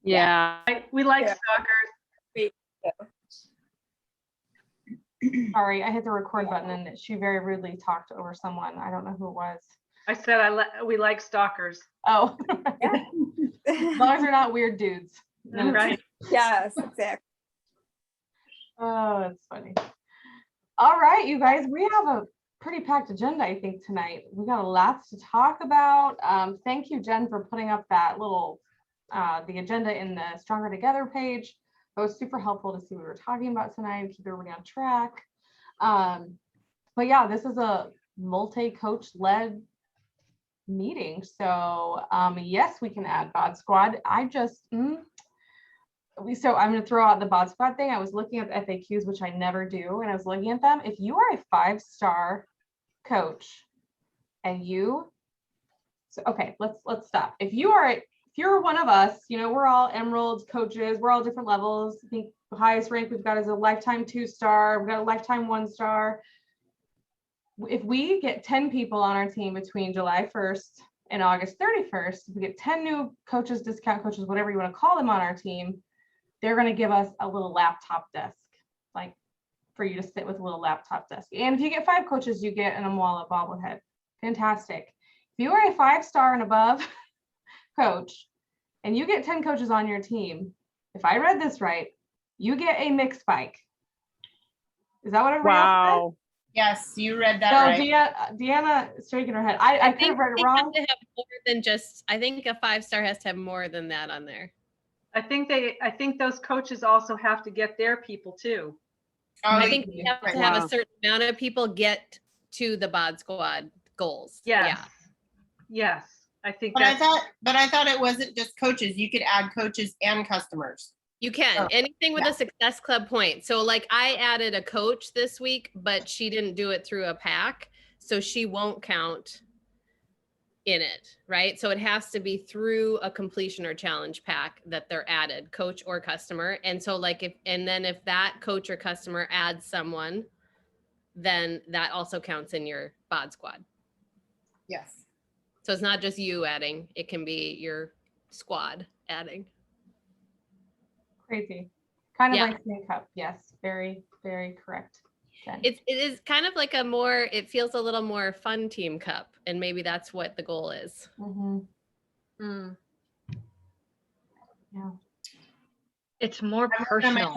Yeah. We like Yeah. stalkers. Sorry, I hit the record button and she very rudely talked over someone. I don't know who it was. I said we like stalkers. Oh, as long as they're not weird dudes. Then it's- Right. Yes, exactly. Oh, that's funny. All right, you guys, we have a pretty packed agenda, I think, tonight. We got a lot to talk about. Thank you, Jen, for putting up that little, the agenda in the Stronger Together page. That was super helpful to see what we were talking about tonight, keep everybody on track. But yeah, this is a multi-coach led meeting. So yes, we can add bod squad. So I'm going to throw out the bod squad thing. I was looking at the FAQs, which I never do, and I was looking at them. If you are a 5-star coach and okay, let's stop. If you're one of us, we're all Emerald coaches, we're all different levels. I think the highest rank we've got is a lifetime 2-star, we've got a lifetime 1-star. If we get 10 people on our team between July 1st and August 31st, if we get 10 new coaches, discount coaches, whatever you want to call them on our team, they're going to give us a little laptop desk, like for you to sit with a little laptop desk. And if you get 5 coaches, you get an Amwala bobblehead. Fantastic. If you are a 5-star and above coach and you get 10 coaches on your team, if I read this right, you get a mix bike. Is that what everybody else said? Wow. Yes, you read that No, right. Deanna is shaking her head. I could have read it wrong. To have more than just, I think a 5-star has to have more than that on there. I think those coaches also have to get their people too. I think we have to have Wow. a certain amount of people get to the bod squad goals. Yes. Yeah. Yes. I think But I that's thought it wasn't just coaches. You could add coaches and customers. You can, Oh, anything with yeah. a Success Club point. So like I added a coach this week, but she didn't do it through a pack. So she won't count in it, right? So it has to be through a completion or challenge pack that they're added, coach or customer. And so like if that coach or customer adds someone, then that also counts in your bod squad. Yes. So it's not just you adding, it can be your squad adding. Crazy. Kind of Yeah. like Snake Cup. Yes, very, very correct. Jen. It is kind of like it feels a little more fun team cup. And maybe that's what the goal is. Mhm. Mm. Yeah. It's more I'm working on my personal.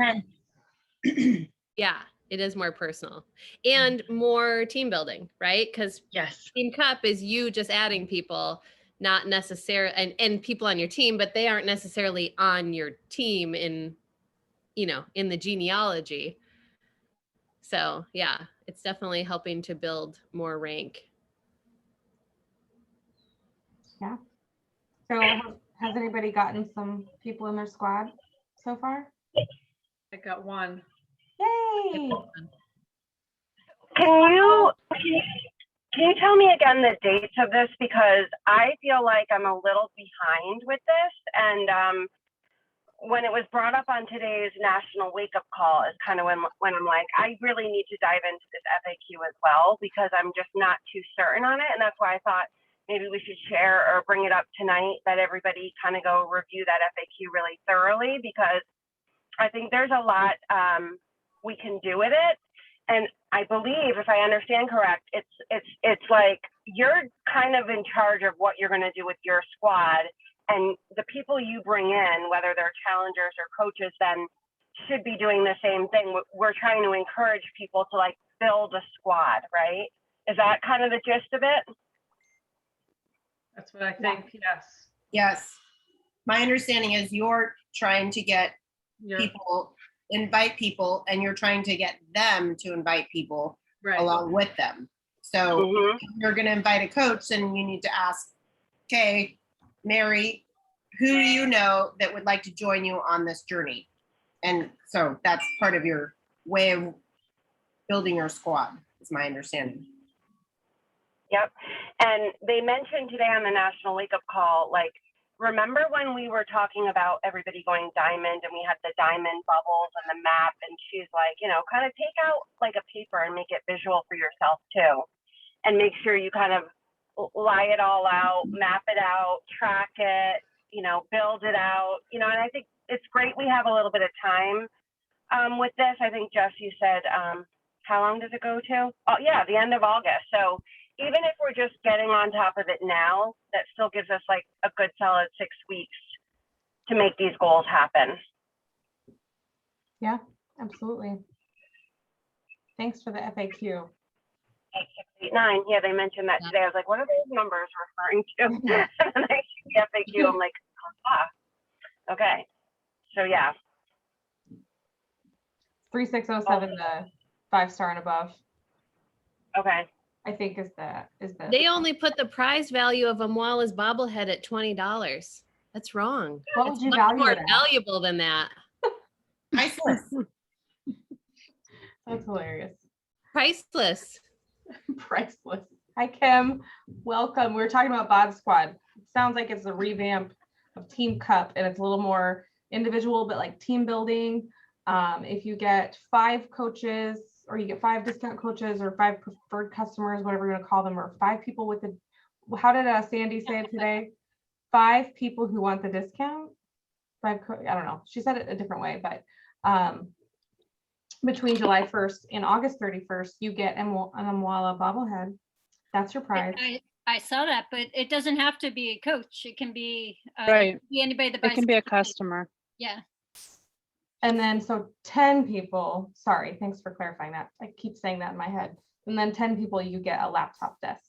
pen. Yeah, it is more personal and more team building, right? Because Yes. team cup is you just adding people, not necessarily, and people on your team, but they aren't necessarily on your team in the genealogy. So yeah, it's definitely helping to build more rank. Yeah. So has anybody gotten some people in their squad so far? I got one. Yay. Can you tell me again the dates of this? Because I feel like I'm a little behind with this. And when it was brought up on today's national wake up call is kind of when I'm like, I really need to dive into this FAQ as well, because I'm just not too certain on it. And that's why I thought maybe we should share or bring it up tonight, that everybody kind of go review that FAQ really thoroughly, because I think there's a lot we can do with it. And I believe, if I understand correct, it's like you're kind of in charge of what you're going to do with your squad, and the people you bring in, whether they're challengers or coaches, then should be doing the same thing. We're trying to encourage people to like build a squad, right? Is that kind of the gist of it? That's what I think. Yes. Yes. My understanding is you're trying to get invite people, and you're trying to get them to invite people Right. along with them. So if you're going to invite a coach, then you need to ask, okay, Mary, who do you know that would like to join you on this journey? And so that's part of your way of building your squad, is my understanding. Yep. And they mentioned today on the national wake up call, like, remember when we were talking about everybody going diamond and we had the diamond bubbles and the map, and she's like, kind of take out like a paper and make it visual for yourself too. And make sure you kind of lie it all out, map it out, track it, build it out, and I think it's great we have a little bit of time with this. I think, Jess, you said, how long does it go to? Oh, yeah, the end of August. So even if we're just getting on top of it now, that still gives us like a good solid 6 weeks to make these goals happen. Yeah, absolutely. Thanks for the FAQ. 8, 6, 8, 9. Yeah, they mentioned that today. I was like, what are those numbers referring to? And then I see the FAQ. I'm like, okay. So yeah. 3607, the 5-star and above, Okay. I think is the They only put the prize value of a Moala's bobblehead at $20. That's wrong. What It's would you much value more it at? valuable than that. Priceless. That's hilarious. Priceless. Priceless. Hi, Kim. Welcome. We were talking about Bod Squad. It sounds like it's a revamp of Team Cup, and it's a little more individual, but like team building. If you get 5 coaches, or you get 5 discount coaches, or 5 preferred customers, whatever you're going to call them, or 5 people with the, how did Sandy say it today? 5 people who want the discount. I don't know. She said it a different way, but between July 1st and August 31st, you get an Moala bobblehead. That's your prize. I saw that, but it doesn't have to be a coach. It can be, Right. be anybody that It buys. can be a ticket. customer. Yeah. And then, so 10 people, sorry, thanks for clarifying that. I keep saying that in my head. And then 10 people, you get a laptop desk.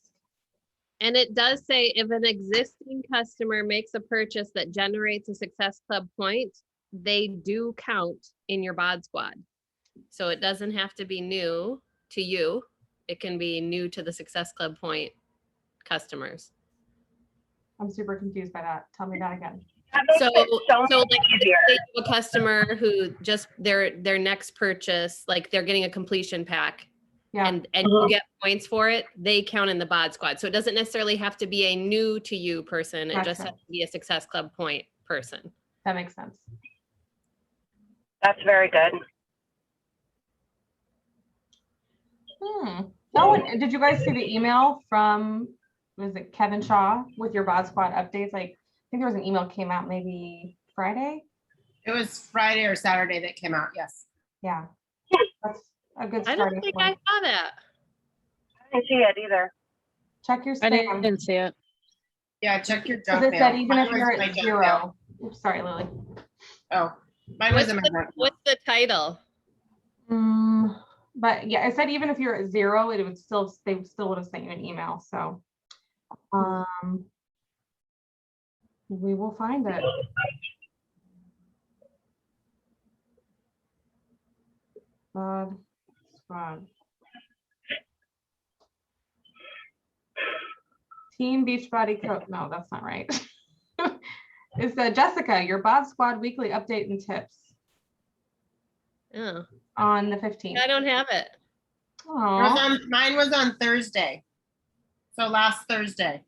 And it does say if an existing customer makes a purchase that generates a Success Club point, they do count in your Bod Squad. So it doesn't have to be new to you. It can be new to the Success Club point customers. I'm super confused by that. Tell me that again. That makes So, it so so much like easier. say you have a customer who just their next purchase, like they're getting a completion pack, Yeah, and you get points for it, they count in the Bod Squad. So it doesn't necessarily have to be a new to you person. It just Gotcha. has to be a Success Club point person. that makes sense. That's very good. Oh, and did you guys see the email from, was it Kevin Shaw with your Bod Squad updates? Like, I think there was an email came out maybe Friday. It was Friday or Saturday that came out, yes. Yeah, that's a good I starting don't think point. I saw that. I didn't see it either. Check your I spam. didn't see it. Yeah, check your junk Because it said mail. even Mine if was you're in my at junk 0. mail. Oops, sorry, Lily. Oh, mine was in my junk mail. What's the title? But yeah, I said even if you're at 0, it would still, they still would have sent you an email. So we will find it. Bod Squad. Team Beachbody Coach. No, that's not right. It's Jessica, your Bod Squad weekly update and tips Oh, on the 15th. I don't have it. Aw. Mine was on Thursday. So last Thursday.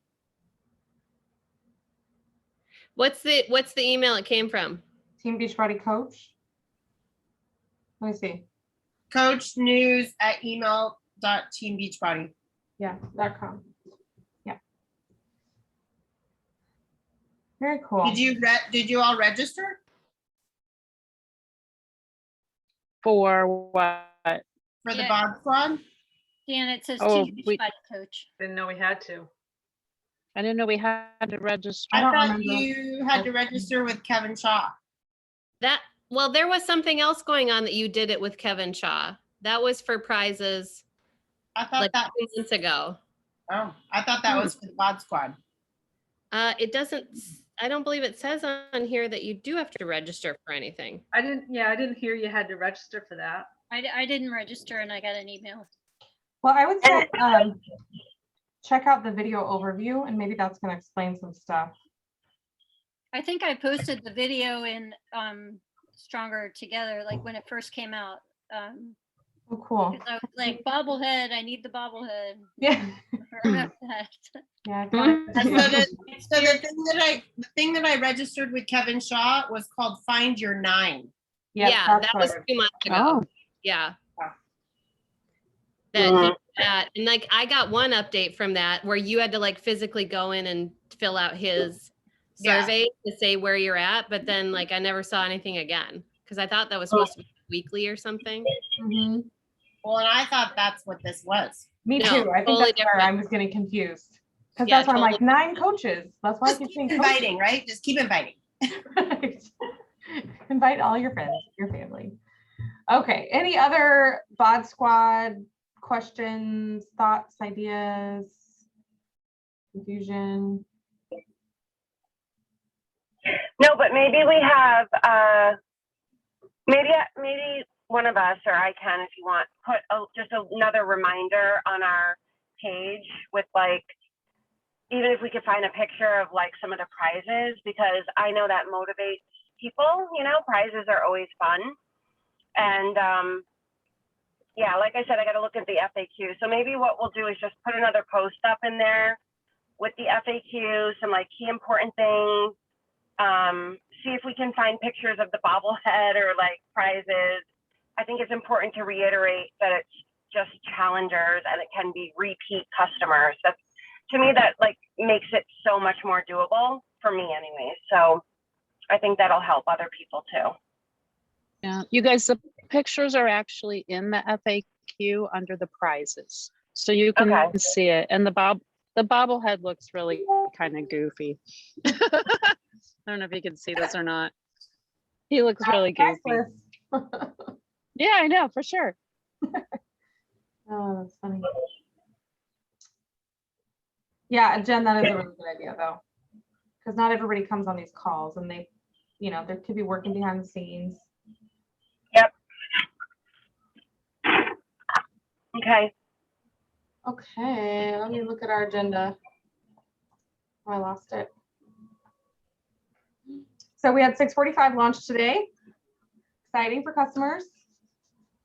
What's the email it came from? Team Beachbody Coach. Let me see. coachnews@email.teambeachbody. Yeah, .com. Yeah. Very cool. Did you all register For what? for the Yeah. Bod Squad? Dan, it says Oh, Team we- Beachbody Coach. Didn't know we had to. I didn't know we had to register. I I don't thought remember. you had to register with Kevin Shaw. Well, there was something else going on that you did it with Kevin Shaw. That was for prizes I thought like that 2 months ago. I thought that was for the Bod Squad. It doesn't, I don't believe it says on here that you do have to register for anything. I didn't hear you had to register for that. I didn't register and I got an email. Well, I would say check out the video overview, and maybe that's going to explain some stuff. I think I posted the video in Stronger Together, like when it first came out. Oh, cool. 'Cause I was like, bobblehead, I need the bobblehead. Yeah. Remember that. Yeah. got it. So the thing that I registered with Kevin Shaw was called Find Your 9. Yep, Yeah, that's that what was it- 2 months ago. Oh, Yeah. Yeah. And like I got one update from that where you had to like physically go in and fill out his Yeah. survey to say where you're at, but then like I never saw anything again because I thought that was supposed to be weekly or something. Mhm. Well, and I thought that's what this was. Me No, too. I think totally that's where different. I was getting confused. Because Yeah, that's why I'm like, 9 coaches. That's why I Just keep keep saying inviting, right? Just keep inviting. Right. Invite all your friends, your family. Okay, any other bod squad questions, thoughts, ideas, confusion? No, but maybe we have, maybe one of us, or I can, if you want, put just another reminder on our page with like, even if we could find a picture of like some of the prizes, because I know that motivates people, you know, prizes are always fun. And yeah, like I said, I got to look at the FAQ. So maybe what we'll do is just put another post up in there with the FAQ, some like key important things. See if we can find pictures of the bobblehead or like prizes. I think it's important to reiterate that it's just challengers and it can be repeat customers. That's, to me, that like makes it so much more doable for me anyway. So I think that'll help other people too. Yeah, you guys, the pictures are actually in the FAQ under the prizes. So you can Okay. see it. And the bobblehead looks really kind of goofy. I don't know if you can see this or not. He looks really goofy. Priceless. Yeah, I know, for sure. Oh, that's funny. Yeah, Jen, that is a really good idea though. Because not everybody comes on these calls and they, you know, there could be working behind the scenes. Yep. Okay. Okay, let me look at our agenda. Oh, I lost it. So we had 6:45 launch today. Exciting for customers.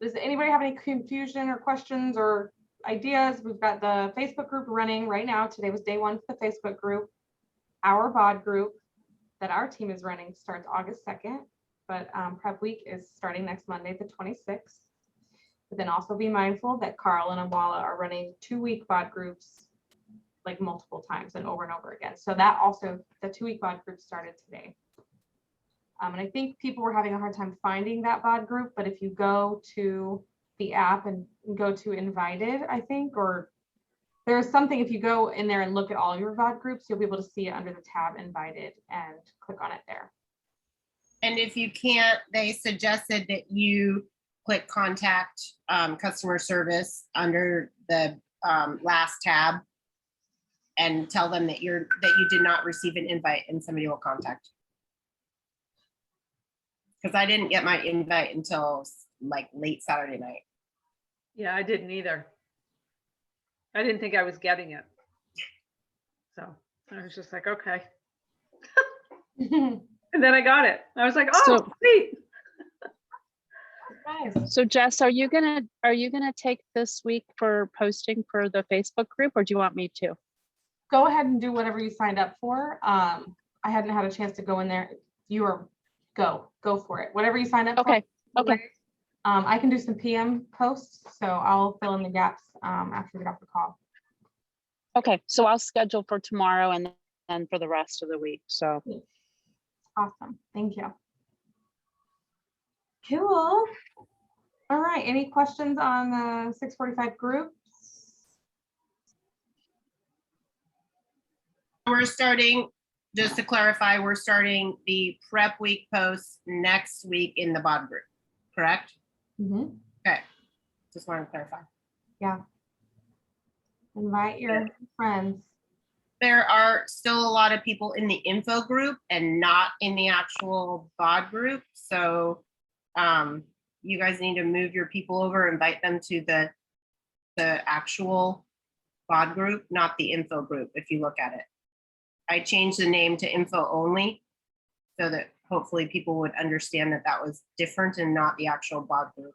Does anybody have any confusion or questions or ideas? We've got the Facebook group running right now. Today was day 1 for the Facebook group. Our BOD group that our team is running starts August 2nd, but prep week is starting next Monday, the 26th. But then also be mindful that Carl and Awala are running 2-week BOD groups like multiple times and over again. So that also, the 2-week BOD group started today. And I think people were having a hard time finding that BOD group, but if you go to the app and go to invited, I think, or there's something, if you go in there and look at all your BOD groups, you'll be able to see it under the tab invited and click on it there. And if you can't, they suggested that you click contact customer service under the last tab and tell them that you did not receive an invite and somebody will contact. Because I didn't get my invite until like late Saturday night. Yeah, I didn't either. I didn't think I was getting it. So I was just like, okay. And then I got it. I was like, oh, So- sweet. Nice. So Jess, are you gonna take this week for posting for the Facebook group, or do you want me to? Go ahead and do whatever you signed up for. I hadn't had a chance to go in there. You are go for it. Whatever you signed up for. Okay, okay. I can do some PM posts, so I'll fill in the gaps after we get off the call. Okay, so I'll schedule for tomorrow and then for the rest of the week. So Awesome. Thank you. Cool. All right. Any questions on the 6:45 groups? We're starting, just to clarify, we're starting the prep week posts next week in the BOD group, correct? Mhm. Okay, just wanted to clarify. Yeah. Invite your friends. There are still a lot of people in the info group and not in the actual BOD group. So you guys need to move your people over, invite them to the actual BOD group, not the info group, if you look at it. I changed the name to info only so that hopefully people would understand that that was different and not the actual BOD group.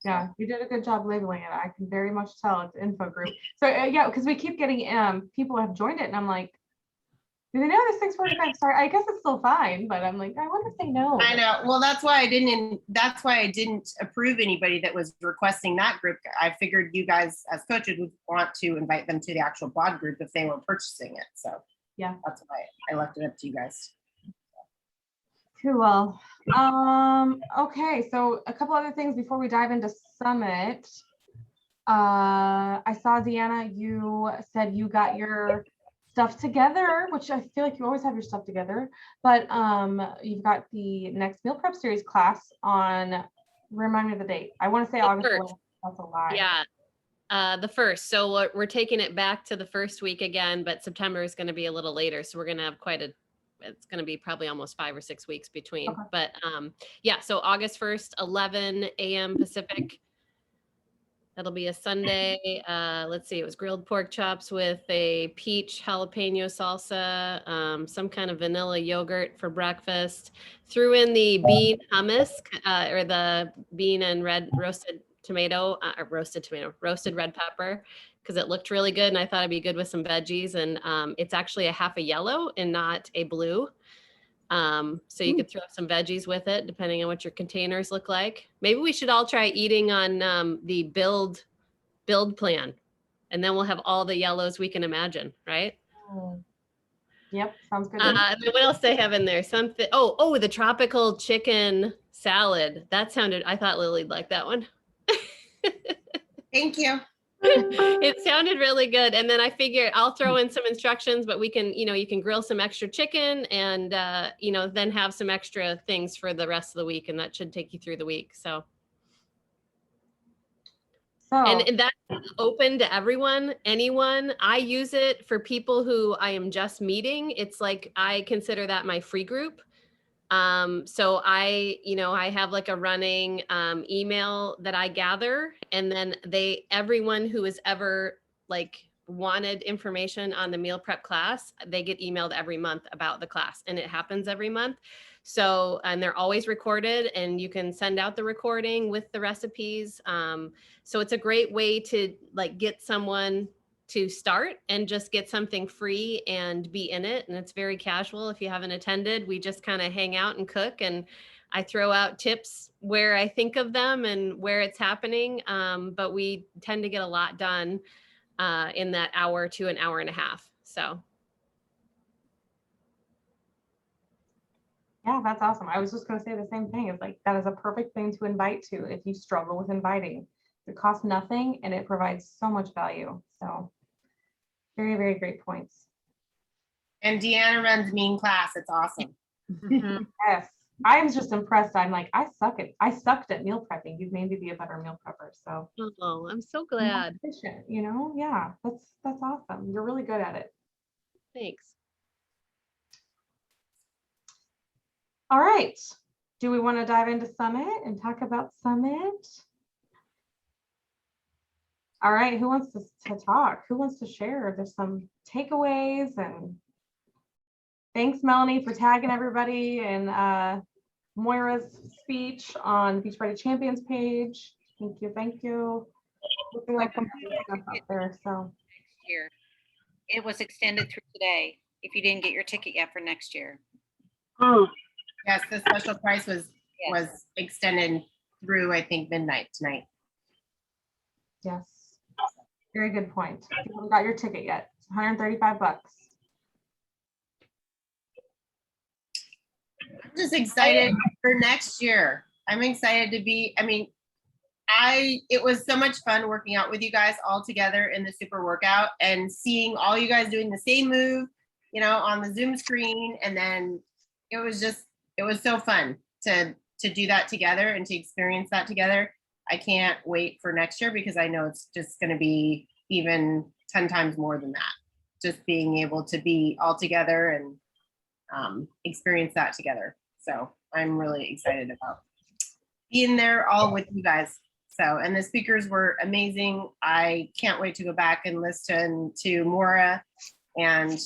Yeah, you did a good job labeling it. I can very much tell it's info group. So yeah, because we keep getting people have joined it, and I'm like, do they know the 6:45 start? I guess it's still fine, but I'm like, I wonder if they know. I know. Well, that's why I didn't approve anybody that was requesting that group. I figured you guys as coaches would want to invite them to the actual BOD group if they were purchasing it. So Yeah. That's why I left it up to you guys. Cool. Okay, so a couple other things before we dive into Summit. I saw Deanna, you said you got your stuff together, which I feel like you always have your stuff together, but you've got the next meal prep series class on, remind me of the date. I want to say August 1st. 11th. That's a lie. Yeah. The first. So we're taking it back to the first week again, but September is going to be a little later. So we're going to have it's going to be probably almost 5 or 6 weeks between. Okay. But yeah, so August 1st, 11 a.m. Pacific. That'll be a Sunday. Let's see, it was grilled pork chops with a peach jalapeno salsa, some kind of vanilla yogurt for breakfast. Threw in the bean hummus or the bean and roasted red pepper, because it looked really good and I thought it'd be good with some veggies. And it's actually a half a yellow and not a blue. So you could throw some veggies with it, depending on what your containers look like. Maybe we should all try eating on the build plan, and then we'll have all the yellows we can imagine, right? Yep, sounds good. to me. And then what else they have in there? Something. Oh, the tropical chicken salad. That sounded. I thought Lily'd like that one. Thank you. It sounded really good. And then I figured I'll throw in some instructions, but we can, you can grill some extra chicken and, then have some extra things for the rest of the week. And that should take you through the week. So, and that's open to everyone, anyone. I use it for people who I am just meeting. It's like, I consider that my free group. So I have like a running email that I gather, and then everyone who has ever like wanted information on the meal prep class, they get emailed every month about the class, and it happens every month. So, and they're always recorded, and you can send out the recording with the recipes. So it's a great way to like get someone to start and just get something free and be in it. And it's very casual. If you haven't attended, we just kind of hang out and cook, and I throw out tips where I think of them and where it's happening. But we tend to get a lot done in that hour to an hour and a half. So. Yeah, that's awesome. I was just going to say the same thing. It's like, that is a perfect thing to invite to if you struggle with inviting. It costs nothing and it provides so much value. So very, very great points. And Deanna runs mean class. It's awesome. Yes. I'm just impressed. I'm like, I sucked at meal prepping. You've made me be a better meal prepper. So Oh, I'm so more glad. efficient, yeah, that's awesome. You're really good at it. Thanks. All right. Do we want to dive into Summit and talk about Summit? All right, who wants to talk? Who wants to share? There's some takeaways, and thanks, Melanie, for tagging everybody in Moira's speech on Beachbody Champions page. Thank you, thank you. Looking like some stuff out there, so. Year. It was extended through today, if you didn't get your ticket yet for next year. Yes, the special price was extended through, I think, midnight tonight. Yes, very good point. If you haven't got your ticket yet, it's $135. I'm just excited for next year. I'm excited to be, it was so much fun working out with you guys all together in the super workout and seeing all you guys doing the same move, on the Zoom screen. And then it was so fun to do that together and to experience that together. I can't wait for next year because I know it's just going to be even 10 times more than that. Just being able to be all together and experience that together. So I'm really excited about being there all with you guys. So, and the speakers were amazing. I can't wait to go back and listen to Maura. And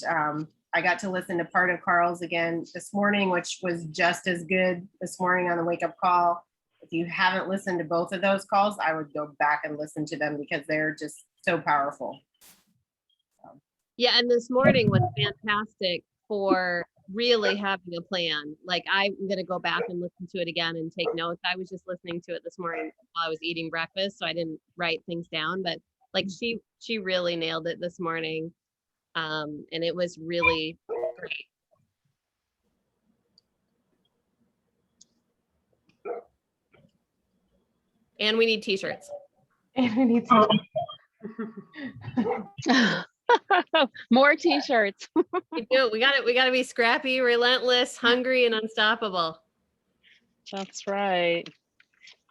I got to listen to part of Carl's again this morning, which was just as good this morning on the wake up call. If you haven't listened to both of those calls, I would go back and listen to them because they're just so powerful. Yeah, and this morning was fantastic for really having a plan. Like, I'm going to go back and listen to it again and take notes. I was just listening to it this morning while I was eating breakfast, so I didn't write things down, but like she really nailed it this morning. And it was really great. And we need t-shirts. And we need to. More t-shirts. We do. We gotta be scrappy, relentless, hungry, and unstoppable. That's right.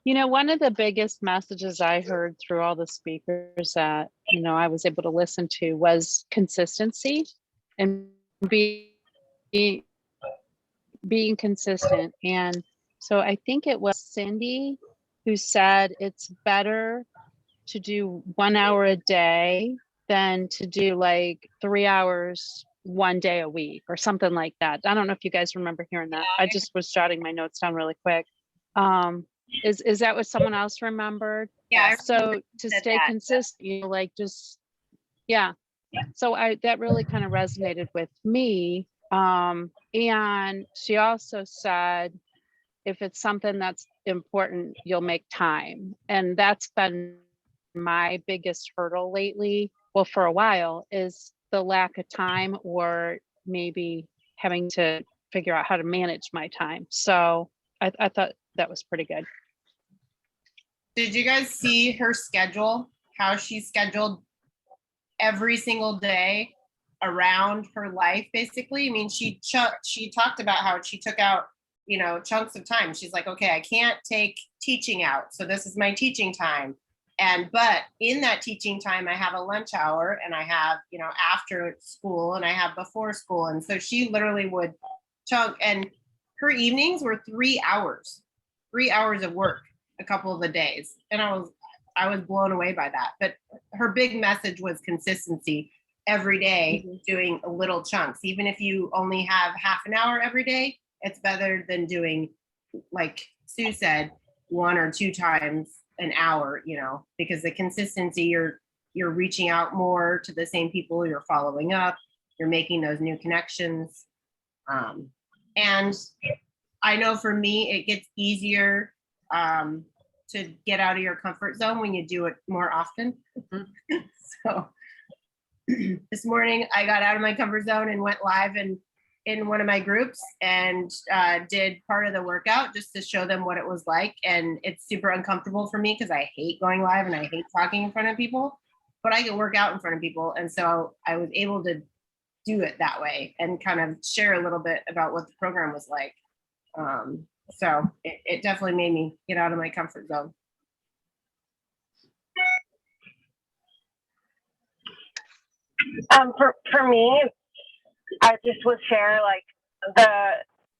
You know, one of the biggest messages I heard through all the speakers that, I was able to listen to was consistency and being consistent. And so I think it was Cindy who said it's better to do 1 hour a day than to do like 3 hours one day a week or something like that. I don't know if you guys remember hearing that. I just was jotting my notes down really quick. Is that what someone else remembered? Yeah. So to said stay that. consistent, yeah. So that really kind of resonated with me. And she also said, if it's something that's important, you'll make time. And that's been my biggest hurdle lately. Well, for a while, is the lack of time or maybe having to figure out how to manage my time. So I thought that was pretty good. Did you guys see her schedule? How she's scheduled every single day around her life, basically. I mean, she talked about how she took out, chunks of time. She's like, okay, I can't take teaching out, so this is my teaching time. But in that teaching time, I have a lunch hour, and I have, after school, and I have before school. And so she literally would chunk, and her evenings were 3 hours of work a couple of the days. And I was blown away by that. But her big message was consistency every day, doing little chunks. Even if you only have half an hour every day, it's better than doing, like Sue said, 1 or 2 times an hour, because the consistency, you're reaching out more to the same people, you're following up, you're making those new connections. And I know for me, it gets easier to get out of your comfort zone when you do it more often. So this morning I got out of my comfort zone and went live in one of my groups and did part of the workout just to show them what it was like. And it's super uncomfortable for me because I hate going live and I hate talking in front of people, but I can work out in front of people. And so I was able to do it that way and kind of share a little bit about what the program was like. So it definitely made me get out of my comfort zone. For me, I just would share like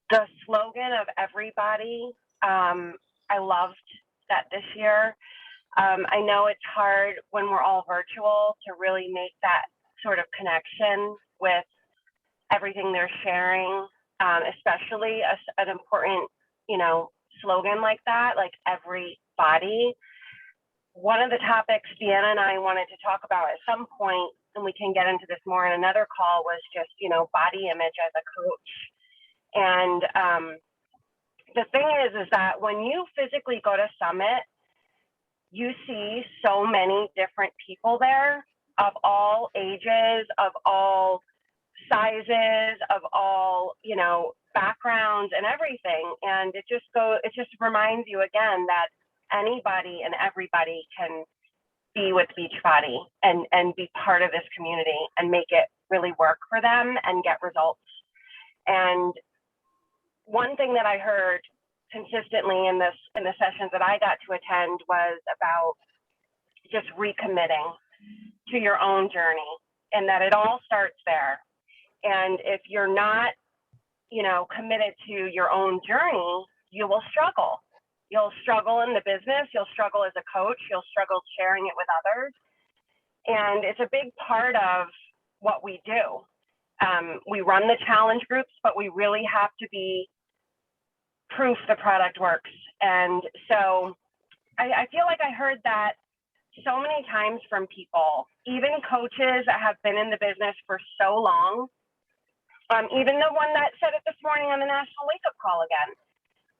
the slogan of everybody. I loved that this year. I know it's hard when we're all virtual to really make that sort of connection with everything they're sharing, especially an important, slogan like that, like everybody. One of the topics Deanna and I wanted to talk about at some point, and we can get into this more in another call, was just, body image as a coach. And the thing is that when you physically go to Summit, you see so many different people there of all ages, of all sizes, of all, backgrounds and everything. And it just reminds you again that anybody and everybody can be with Beachbody and be part of this community and make it really work for them and get results. And one thing that I heard consistently in the sessions that I got to attend was about just recommitting to your own journey, and that it all starts there. And if you're not, committed to your own journey, you will struggle. You'll struggle in the business, you'll struggle as a coach, you'll struggle sharing it with others. And it's a big part of what we do. We run the challenge groups, but we really have to be proof the product works. And so I feel like I heard that so many times from people, even coaches that have been in the business for so long, even the one that said it this morning on the National Wake Up Call again,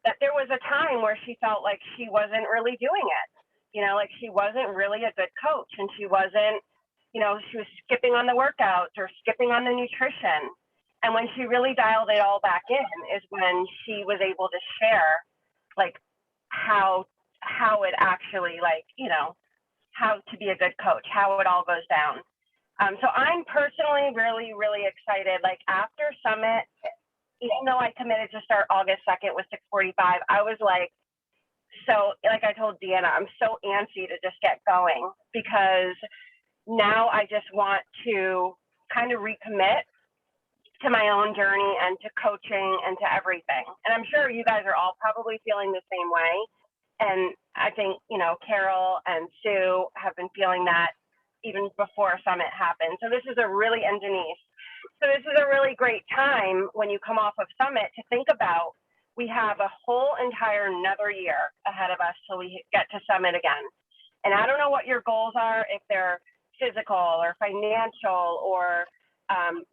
that there was a time where she felt like she wasn't really doing it, like she wasn't really a good coach and she wasn't she was skipping on the workouts or skipping on the nutrition. And when she really dialed it all back in is when she was able to share like how it actually how to be a good coach, how it all goes down. So I'm personally really, really excited. Like after Summit, even though I committed to start August 2nd with 6:45, I was like, so like I told Deanna, I'm so antsy to just get going because now I just want to kind of recommit to my own journey and to coaching and to everything. And I'm sure you guys are all probably feeling the same way. And I think, Carol and Sue have been feeling that even before Summit happened. So this is a really, and Denise, so this is a really great time when you come off of Summit to think about, we have a whole entire another year ahead of us till we get to Summit again. And I don't know what your goals are, if they're physical or financial or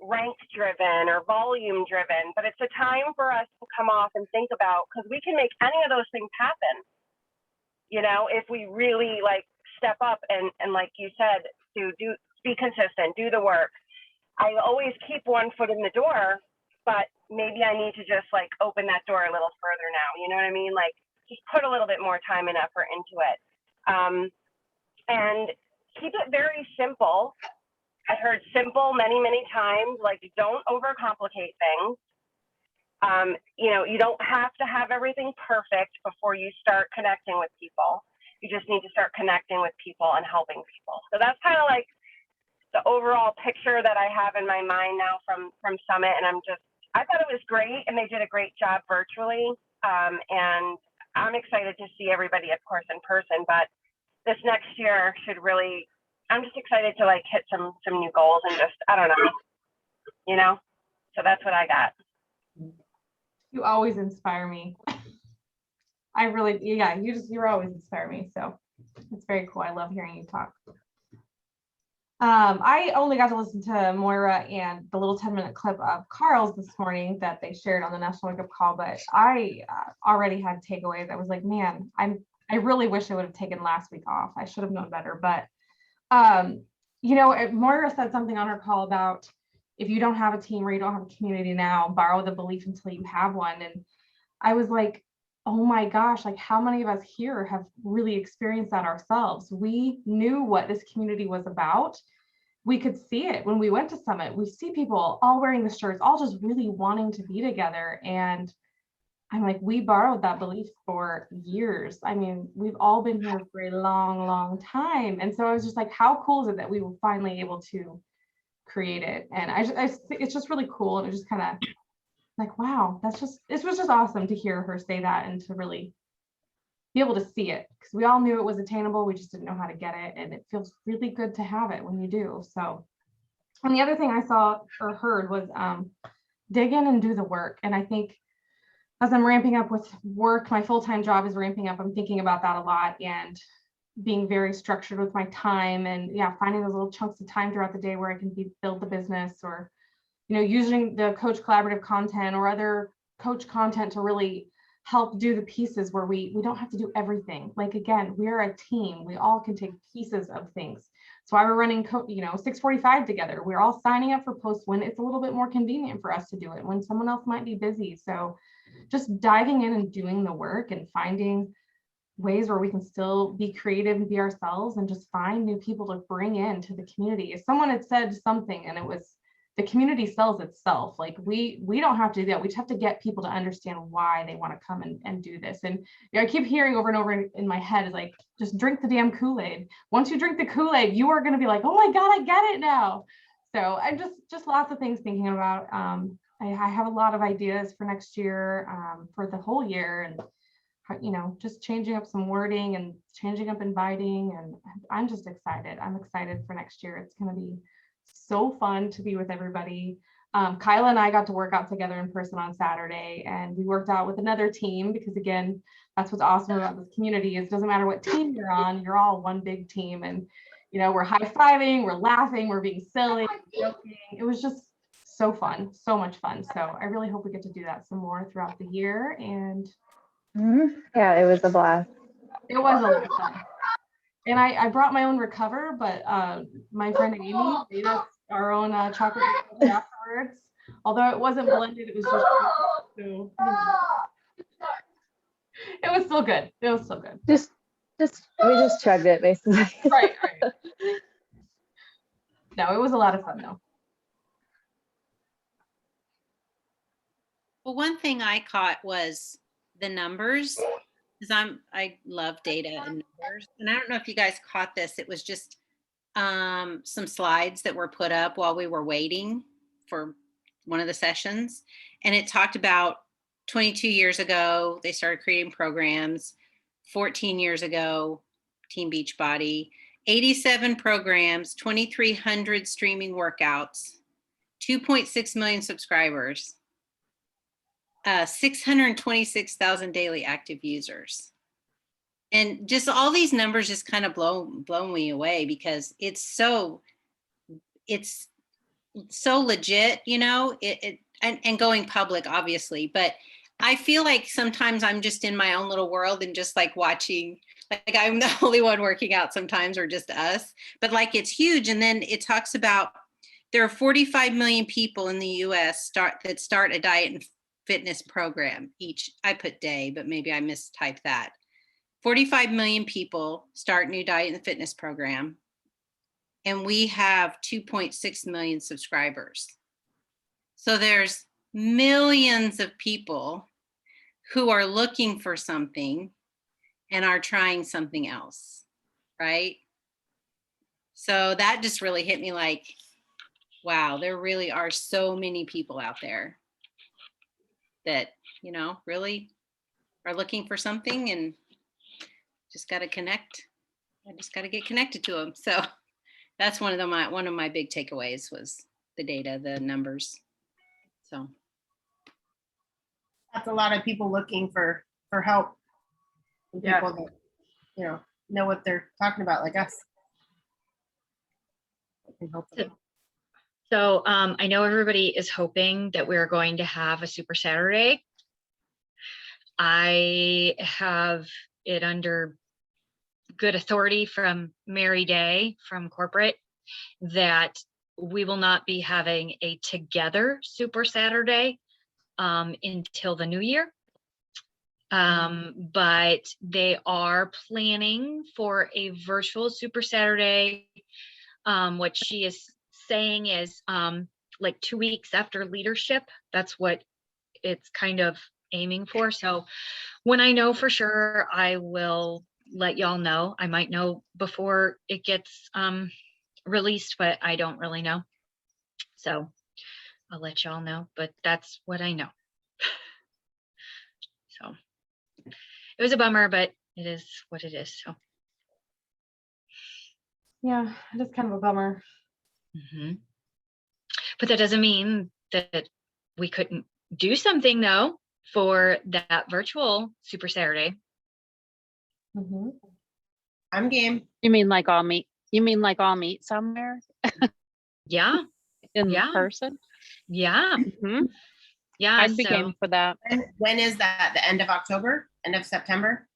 rank driven or volume driven, but it's a time for us to come off and think about, because we can make any of those things happen. If we really like step up and like you said, to be consistent, do the work. I always keep one foot in the door, but maybe I need to just like open that door a little further now. You know what I mean? Like just put a little bit more time and effort into it. And keep it very simple. I heard simple many, many times, like don't overcomplicate things. You don't have to have everything perfect before you start connecting with people. You just need to start connecting with people and helping people. So that's kind of like the overall picture that I have in my mind now from Summit. And I thought it was great and they did a great job virtually. And I'm excited to see everybody, of course, in person, but this next year I'm just excited to like hit some new goals and just, I don't know, so that's what I got. You always inspire me. I really, you always inspire me. So it's very cool. I love hearing you talk. I only got to listen to Moira and the little 10-minute clip of Carl's this morning that they shared on the National Wake Up Call, but I already had takeaways. I was like, man, I really wish I would have taken last week off. I should have known better. But, Moira said something on her call about if you don't have a team or you don't have a community now, borrow the belief until you have one. And I was like, oh my gosh, like how many of us here have really experienced that ourselves? We knew what this community was about. We could see it when we went to Summit. We see people all wearing the shirts, all just really wanting to be together. And I'm like, we borrowed that belief for years. I mean, we've all been here for a long, long time. And so I was just like, how cool is it that we were finally able to create it? And it's just really cool. And it just kind of like, wow, it was just awesome to hear her say that and to really be able to see it, because we all knew it was attainable. We just didn't know how to get it. And it feels really good to have it when you do. So, and the other thing I saw or heard was dig in and do the work. And I think as I'm ramping up with work, my full-time job is ramping up. I'm thinking about that a lot and being very structured with my time and finding those little chunks of time throughout the day where I can build the business or, using the coach collaborative content or other coach content to really help do the pieces where we don't have to do everything. Like, again, we are a team. We all can take pieces of things. So while we're running, 6:45 together, we're all signing up for posts when it's a little bit more convenient for us to do it, when someone else might be busy. So just diving in and doing the work and finding ways where we can still be creative and be ourselves and just find new people to bring into the community. If someone had said something and it was, the community sells itself. Like we don't have to do that. We just have to get people to understand why they want to come and do this. And I keep hearing over and over in my head is like, just drink the damn Kool-Aid. Once you drink the Kool-Aid, you are going to be like, oh my God, I get it now. So I'm just lots of things thinking about. I have a lot of ideas for next year, for the whole year, and just changing up some wording and changing up inviting. And I'm just excited. I'm excited for next year. It's going to be so fun to be with everybody. Kyla and I got to work out together in person on Saturday, and we worked out with another team because, again, that's what's awesome about this community is it doesn't matter what team you're on, you're all one big team. And, we're high-fiving, we're laughing, we're being silly, joking. It was just so fun, so much fun. So I really hope we get to do that some more throughout the year. And yeah, it was a blast. it was a lot of fun. And I brought my own Recover, but my friend Amy made us our own chocolate Recover afterwards. Although it wasn't blended, it was just so, it was still good. It was still good. We just chugged it basically. Right. No, it was a lot of fun though. Well, one thing I caught was the numbers, because I love data and numbers. And I don't know if you guys caught this. It was just some slides that were put up while we were waiting for one of the sessions. And it talked about 22 years ago, they started creating programs. 14 years ago, Team Beachbody, 87 programs, 2,300 streaming workouts, 2.6 million subscribers, 626,000 daily active users. And just all these numbers just kind of blow me away, because it's so legit, you know, and going public, obviously. But I feel like sometimes I'm just in my own little world and just like watching, like I'm the only one working out sometimes, or just us, but like it's huge. And then it talks about there are 45 million people in the US that start a diet and fitness program each. I put day, but maybe I mistyped that. 45 million people start new diet and fitness program. And we have 2.6 million subscribers. So there's millions of people who are looking for something and are trying something else, right? So that just really hit me like, wow, there really are so many people out there that, you know, really are looking for something, and just got to connect. I just got to get connected to them. So that's one of my big takeaways was the data, the numbers. So That's a lot of people looking for help. And Yeah. people that, know what they're talking about, like us. That can help them. So I know everybody is hoping that we're going to have a Super Saturday. I have it under good authority from Mary Day from corporate that we will not be having a together Super Saturday until the new year. But they are planning for a virtual Super Saturday. What she is saying is like 2 weeks after leadership. That's what it's kind of aiming for. So when I know for sure, I will let y'all know. I might know before it gets released, but I don't really know. So I'll let y'all know, but that's what I know. So it was a bummer, but it is what it is. So Yeah, it is kind of a bummer. But that doesn't mean that we couldn't do something though for that virtual Super Saturday. I'm game. You mean like all meet? You mean like all meet somewhere Yeah, in Yeah. person? yeah, Mhm. yeah. I'd be So game for that. And when is that? The end of October? End of September?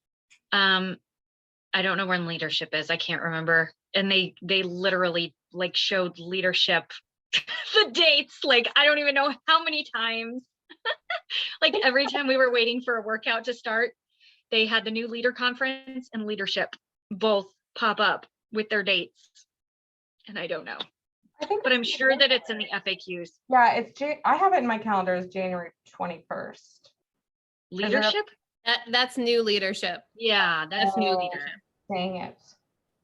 I don't know when leadership is. I can't remember. And they literally like showed leadership the dates. Like I don't even know how many times. Like every time we were waiting for a workout to start, they had the new leader conference and leadership both pop up with their dates. And I don't know, I think, but I'm sure that it's in the FAQs. yeah, I have it in my calendar as January 21st. Leadership? That's new leadership. Yeah, that's new Oh. leadership. Dang it.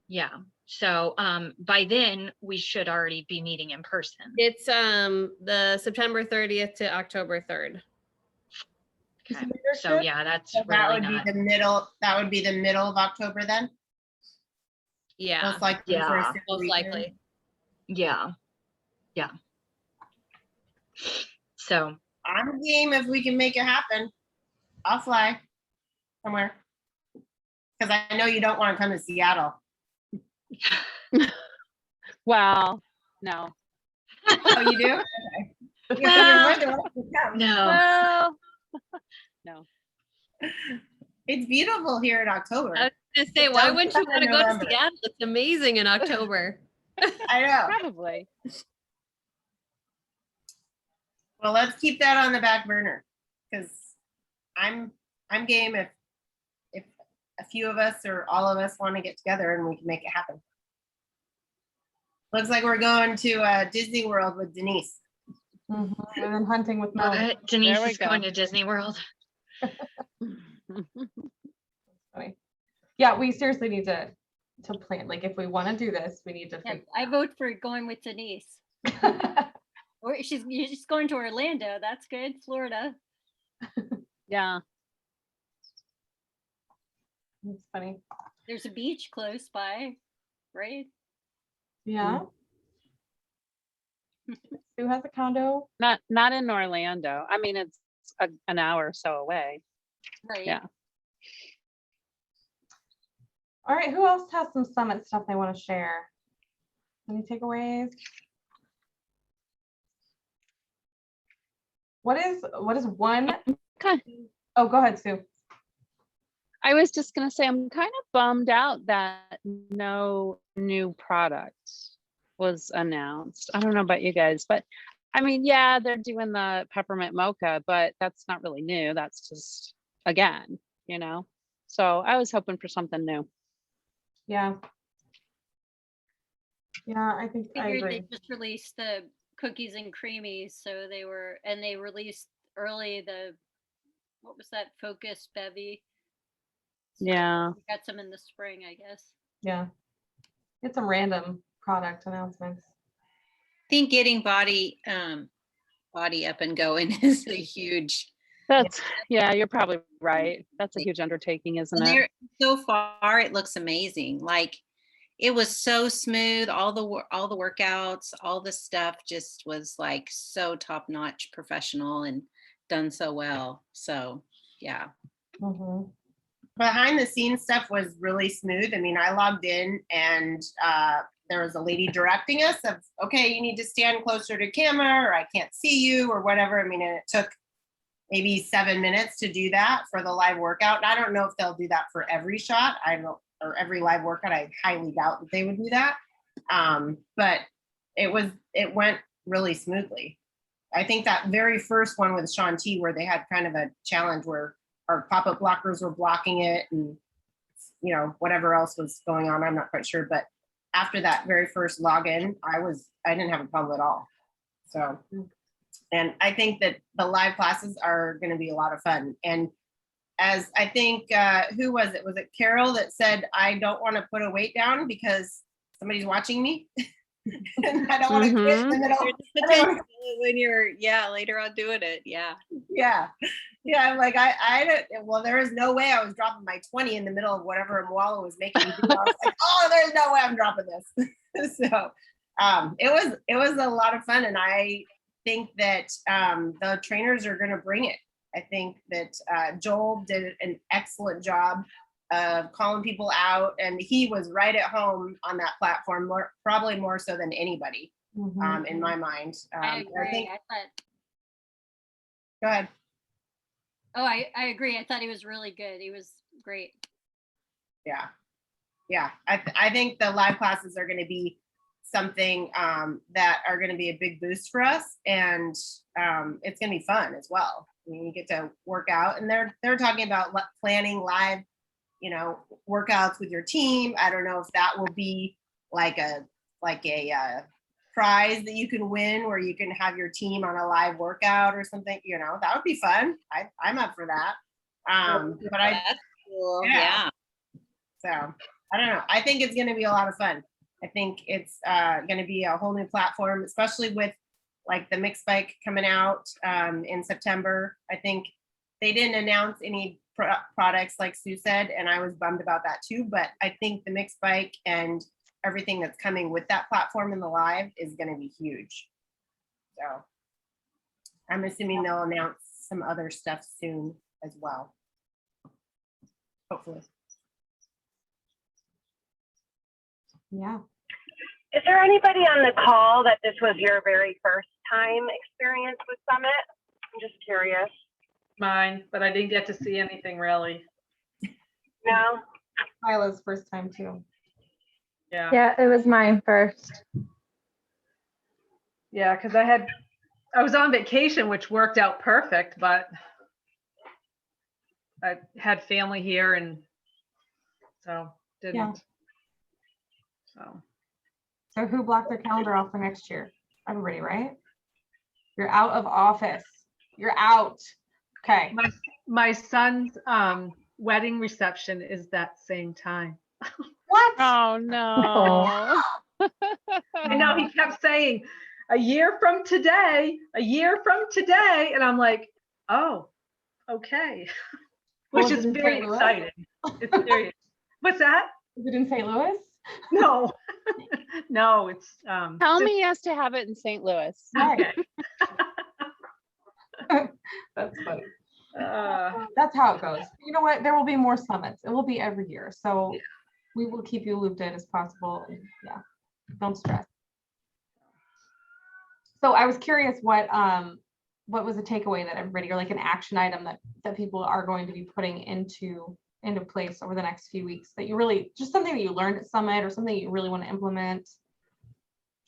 Yeah. So by then we should already be meeting in person. It's the September 30th to October 3rd. Okay. So Leadership? yeah, that's So that really would not. be the middle. That would be the middle of October then. Yeah, Most likely. for a Yeah. super most weekend. likely. Yeah. Yeah. So I'm game if we can make it happen. I'll fly somewhere. Because I know you don't want to come to Seattle. Well, no. Oh, you do? Okay. You're Well, more than welcome to come. no. Well, no. It's beautiful here in October. gonna say, why Don't wouldn't you start want in to go to November. Seattle? It's amazing in October. I know. Probably. Well, let's keep that on the back burner because I'm game if a few of us or all of us want to get together and we can make it happen. Looks like we're going to Disney World with Denise. And then hunting with Melanie. What? Denise There we is going go. to Disney World. Funny. Yeah, we seriously need to plan. Like, if we want to do this, we need to. Yeah, figure I vote for going with Denise. Or you're just going to Orlando. That's good. Florida. Yeah. It's funny. There's a beach close by, right? Yeah. Who has a condo? Not in Orlando. I mean, it's an hour or so away. Right. Yeah. All right. Who else has some summit stuff they want to share? Any takeaways? What is one? Okay. Oh, go ahead, Sue. I was just gonna say, I'm kind of bummed out that no new product was announced. I don't know about you guys, but I mean, yeah, they're doing the peppermint mocha, but that's not really new. That's just, again, you know? So I was hoping for something new. Yeah. Yeah, I think I Figured agree. they just released the cookies and creamies, so they released early what was that, Focus Bevy? So Yeah. we got some in the spring, I guess. Yeah. It's some random product announcements. I think getting body up and going is a huge. Yeah, you're probably right. That's a huge undertaking, isn't And it? so far, it looks amazing. Like it was so smooth. All the workouts, all the stuff just was like so top notch, professional, and done so well. So yeah. Behind the scenes stuff was really smooth. I mean, I logged in and there was a lady directing us of, okay, you need to stand closer to camera or I can't see you or whatever. I mean, and it took maybe 7 minutes to do that for the live workout. And I don't know if they'll do that for every shot. Or every live workout. I highly doubt that they would do that. But it went really smoothly. I think that very first one with Shaun T, where they had kind of a challenge where our pop-up blockers were blocking it and, you know, whatever else was going on, I'm not quite sure. But after that very first login, I didn't have a problem at all. So, and I think that the live classes are going to be a lot of fun. And as I think, who was it? Was it Carol that said, I don't want to put a weight down because somebody's watching me? And I don't want to quit in the middle. When you're, later on doing it. Yeah. Yeah. I'm like, I don't, well, there is no way I was dropping my 20 in the middle of whatever Mwala was making me do. I was like, oh, there's no way I'm dropping this. So it was a lot of fun. And I think that the trainers are going to bring it. I think that Joel did an excellent job of calling people out, and he was right at home on that platform, probably more so than anybody, in my mind. I agree. Go ahead. Oh, I agree. I thought he was really good. He was great. Yeah. I think the live classes are going to be something that are going to be a big boost for us, and it's going to be fun as well. I mean, you get to work out, and they're talking about planning live, you know, workouts with your team. I don't know if that will be like a prize that you can win, where you can have your team on a live workout or something. You know, that would be fun. I'm up for that. But That's cool. Yeah. So I don't know. I think it's going to be a lot of fun. I think it's going to be a whole new platform, especially with like the mixed bike coming out in September. I think they didn't announce any products like Sue said, and I was bummed about that too. But I think the mixed bike and everything that's coming with that platform in the live is going to be huge. So I'm assuming they'll announce some other stuff soon as well. Hopefully. Yeah. Is there anybody on the call that this was your very first time experience with Summit? I'm just curious. Mine, but I didn't get to see anything really. No? Lila's first time too. Yeah. Yeah, it was mine first. Yeah, because I was on vacation, which worked out perfect, but I had family here and so didn't. So So who blocked their calendar off for next year? Everybody, right? You're out of office. You're out. Okay. my son's wedding reception is that same time. What? Oh, no. I know he kept saying a year from today, and I'm like, oh, okay, Well, which is is it in very St. Louis? exciting. It's very. What's that? Is it in St. Louis? No, no, it's Tell me he has to have it in St. Louis. Right. That's funny. Uh, That's how it goes. You know what? There will be more summits. It will be every year. So we will keep you looped in as possible. And yeah, don't stress. So I was curious what was a takeaway that everybody, or like an action item that people are going to be putting into place over the next few weeks, that you really, just something that you learned at Summit or something you really want to implement,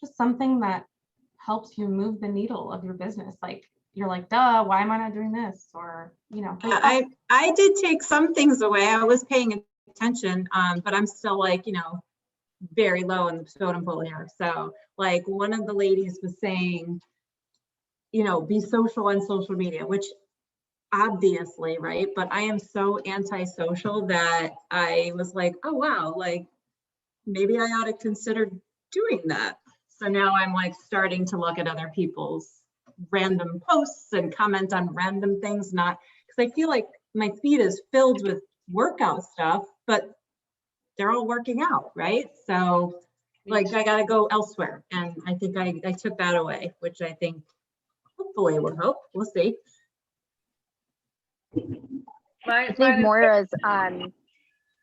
just something that helps you move the needle of your business. Like you're like, duh, why am I not doing this? Or, you know. I did take some things away. I was paying attention, but I'm still like, very low in the totem pole here. So like one of the ladies was saying, be social on social media, which obviously, right? But I am so antisocial that I was like, oh wow, like maybe I ought to consider doing that. So now I'm like starting to look at other people's random posts and comment on random things, not because I feel like my feed is filled with workout stuff, but they're all working out, right? So like I gotta go elsewhere. And I think I took that away, which I think hopefully will help. We'll see. I think Moira's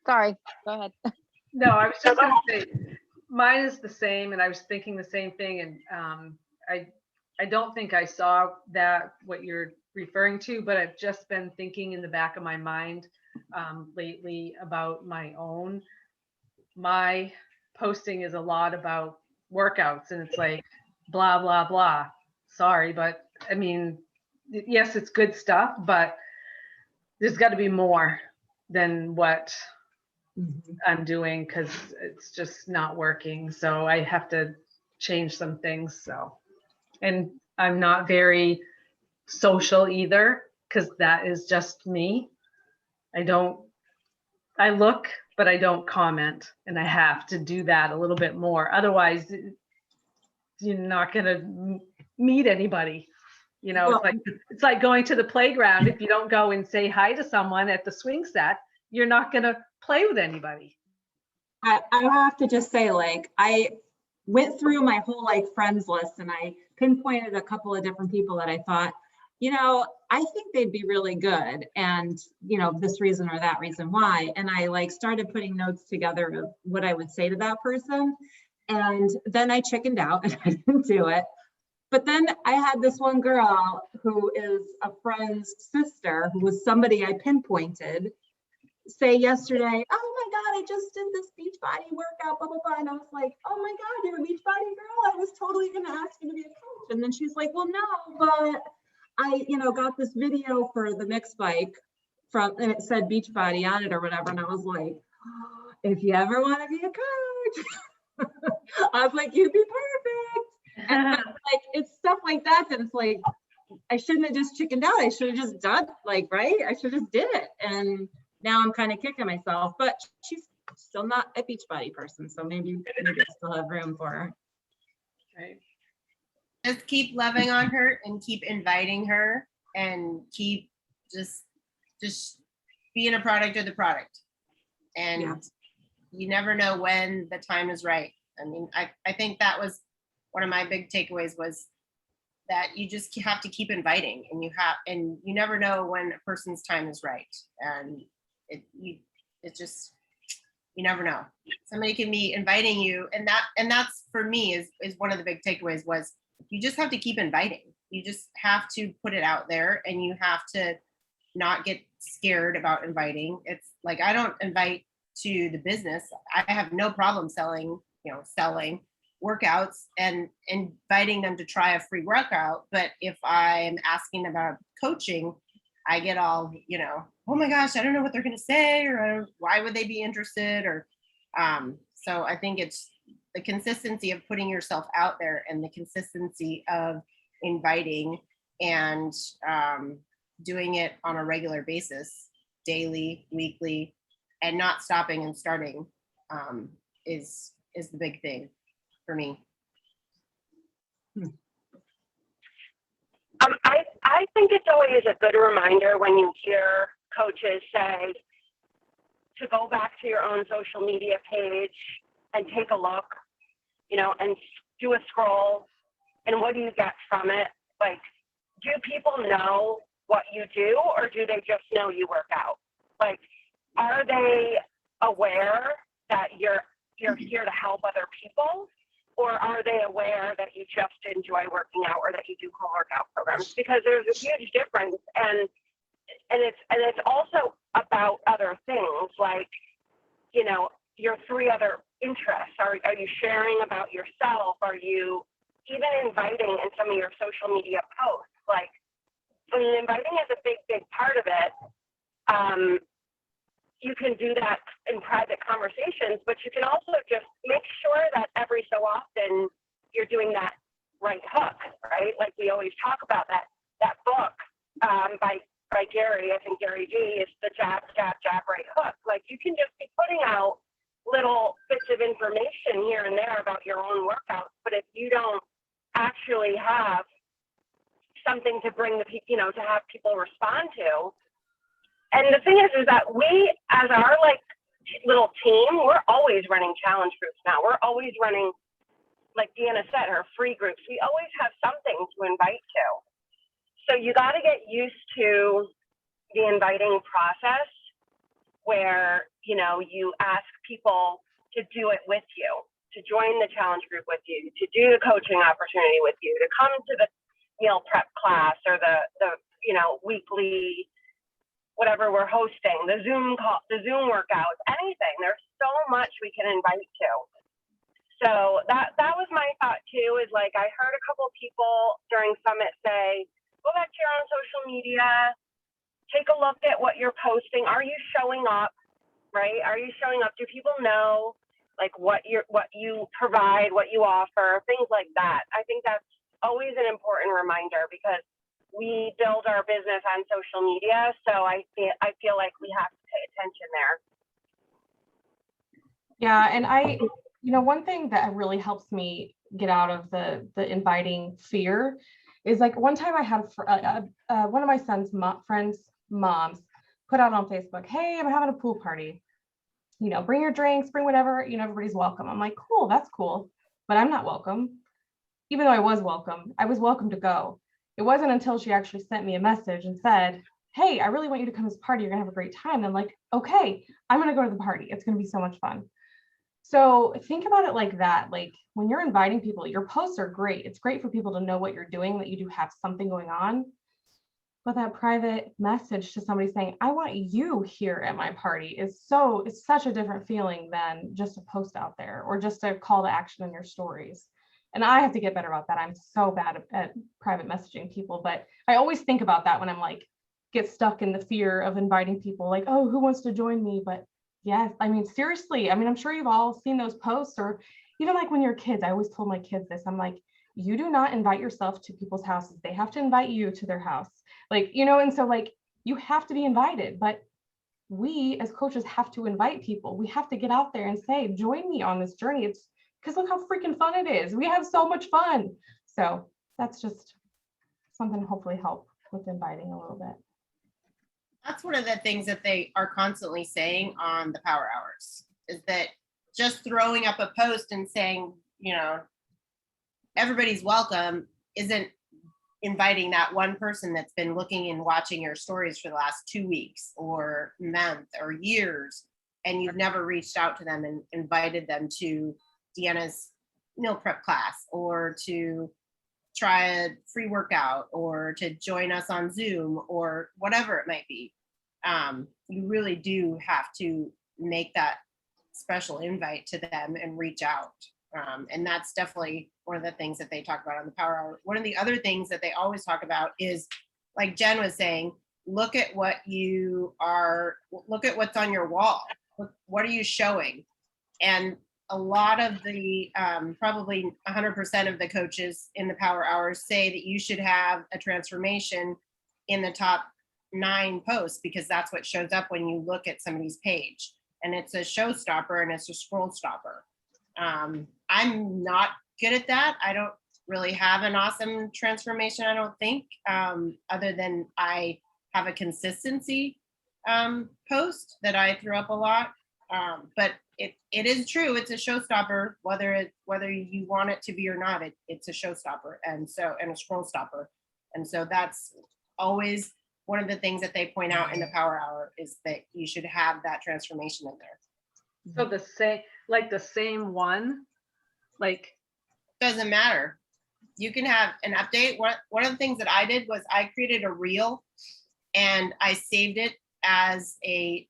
sorry, go ahead. No, I was just going to say, mine is the same, and I was thinking the same thing, and I don't think I saw that what you're referring to, but I've just been thinking in the back of my mind lately about my posting is a lot about workouts, and it's like blah blah blah. Sorry, but I mean, yes, it's good stuff, but there's got to be more than what I'm doing, because it's just not working. So I have to change some things. So, and I'm not very social either, because that is just me. I look, but I don't comment, and I have to do that a little bit more. Otherwise, you're not going to meet anybody. It's like going to the playground. If you don't go and say hi to someone at the swing set, you're not going to play with anybody. I have to just say, like, I went through my whole like friends list and I pinpointed a couple of different people that I thought, I think they'd be really good. And, this reason or that reason why. And I like started putting notes together of what I would say to that person. And then I chickened out and I didn't do it. But then I had this one girl who is a friend's sister, who was somebody I pinpointed, say yesterday, oh my God, I just did this Beachbody workout, blah, blah, blah. And I was like, oh my God, you're a Beachbody girl. I was totally going to ask you to be a coach. And then she's like, well, no, but I, got this video for the mix bike and it said Beachbody on it or whatever. And I was like, oh, if you ever want to be a coach, I was like, you'd be perfect. And like, it's stuff like that it's like, I shouldn't have just chickened out. I should have just done right? I should have just did it. And now I'm kind of kicking myself, but she's still not a Beachbody person. So maybe I still have room for her. Right. Just keep loving on her and keep inviting her and keep just being a product of the product. And you never know when the time is right. I mean, I think that was one of my big takeaways, was that you just have to keep inviting, and you never know when a person's time is right. And you never know. Somebody can be inviting you, and that's for me is one of the big takeaways, was you just have to keep inviting. You just have to put it out there, and you have to not get scared about inviting. It's like, I don't invite to the business, I have no problem selling workouts and inviting them to try a free workout. But if I'm asking about coaching, I get all, oh my gosh, I don't know what they're going to say, or why would they be interested? Or so I think it's the consistency of putting yourself out there and the consistency of inviting and doing it on a regular basis, daily, weekly, and not stopping and starting is the big thing for me. I think it's always a good reminder when you hear coaches say to go back to your own social media page and take a look, and do a scroll, and what do you get from it? Like, do people know what you do, or do they just know you work out? Like, are they aware that you're here to help other people? Or are they aware that you just enjoy working out, or that you do home workout programs? Because there's a huge difference, and it's also about other things, like, your 3 other interests. Are you sharing about yourself? Are you even inviting in some of your social media posts? Like, inviting is a big part of it. You can do that in private conversations, but you can also just make sure that every so often you're doing that right hook, right? Like we always talk about that book by Gary, I think Gary G, is the jab, right hook. Like, you can just be putting out little bits of information here and there about your own workouts, but if you don't actually have something to bring to have people respond to. And the thing is that we, as our little team, we're always running challenge groups now. We're always running, like Deanna said, her free groups. We always have something to invite to. So you got to get used to the inviting process where, you ask people to do it with you, to join the challenge group with you, to do the coaching opportunity with you, to come to the meal prep class or the weekly, whatever we're hosting, the Zoom call, the Zoom workouts, anything. There's so much we can invite to. So that was my thought too, is like, I heard a couple of people during Summit say, go back to your own social media, take a look at what you're posting. Are you showing up, right? Are you showing up? Do people know like what you provide, what you offer, things like that? I think that's always an important reminder, because we build our business on social media. So I feel like we have to pay attention there. Yeah, and one thing that really helps me get out of the inviting fear is, like, one time I had one of my son's friends' moms put out on Facebook, hey, I'm having a pool party, bring your drinks, bring whatever, everybody's welcome. I'm like, cool, that's cool, but I'm not welcome. Even though I was welcome to go. It wasn't until she actually sent me a message and said, hey, I really want you to come to this party. You're gonna have a great time. I'm like, okay, I'm gonna go to the party. It's gonna be so much fun. So think about it like that. Like, when you're inviting people, your posts are great. It's great for people to know what you're doing, that you do have something going on. But that private message to somebody saying, I want you here at my party it's such a different feeling than just a post out there or just a call to action in your stories. And I have to get better about that. I'm so bad at private messaging people, but I always think about that when I'm like, get stuck in the fear of inviting people, like, oh, who wants to join me? But yes, I mean, seriously, I'm sure you've all seen those posts, or even like when you're kids, I always told my kids this, I'm like, you do not invite yourself to people's houses. They have to invite you to their house. Like, and so like, you have to be invited, but we as coaches have to invite people. We have to get out there and say, join me on this journey. It's because look how freaking fun it is. We have so much fun. So that's just something to hopefully help with inviting a little bit. That's one of the things that they are constantly saying on the Power Hours, is that just throwing up a post and saying, everybody's welcome isn't inviting that one person that's been looking and watching your stories for the last 2 weeks or month or years, and you've never reached out to them and invited them to Deanna's meal prep class, or to try a free workout, or to join us on Zoom, or whatever it might be. You really do have to make that special invite to them and reach out. And that's definitely one of the things that they talk about on the Power Hour. One of the other things that they always talk about is, like Jen was saying, look at what's on your wall. What are you showing? And a lot of the, probably 100% of the coaches in the Power Hours say that you should have a transformation in the top 9 posts, because that's what shows up when you look at somebody's page. And it's a showstopper and it's a scroll stopper. I'm not good at that. I don't really have an awesome transformation, I don't think, other than I have a consistency post that I throw up a lot. But it is true. It's a showstopper, whether you want it to be or not. It's a showstopper, and a scroll stopper. And so that's always one of the things that they point out in the Power Hour, is that you should have that transformation in there. So the same one, like, Doesn't matter. You can have an update. One of the things that I did was I created a reel and I saved it as a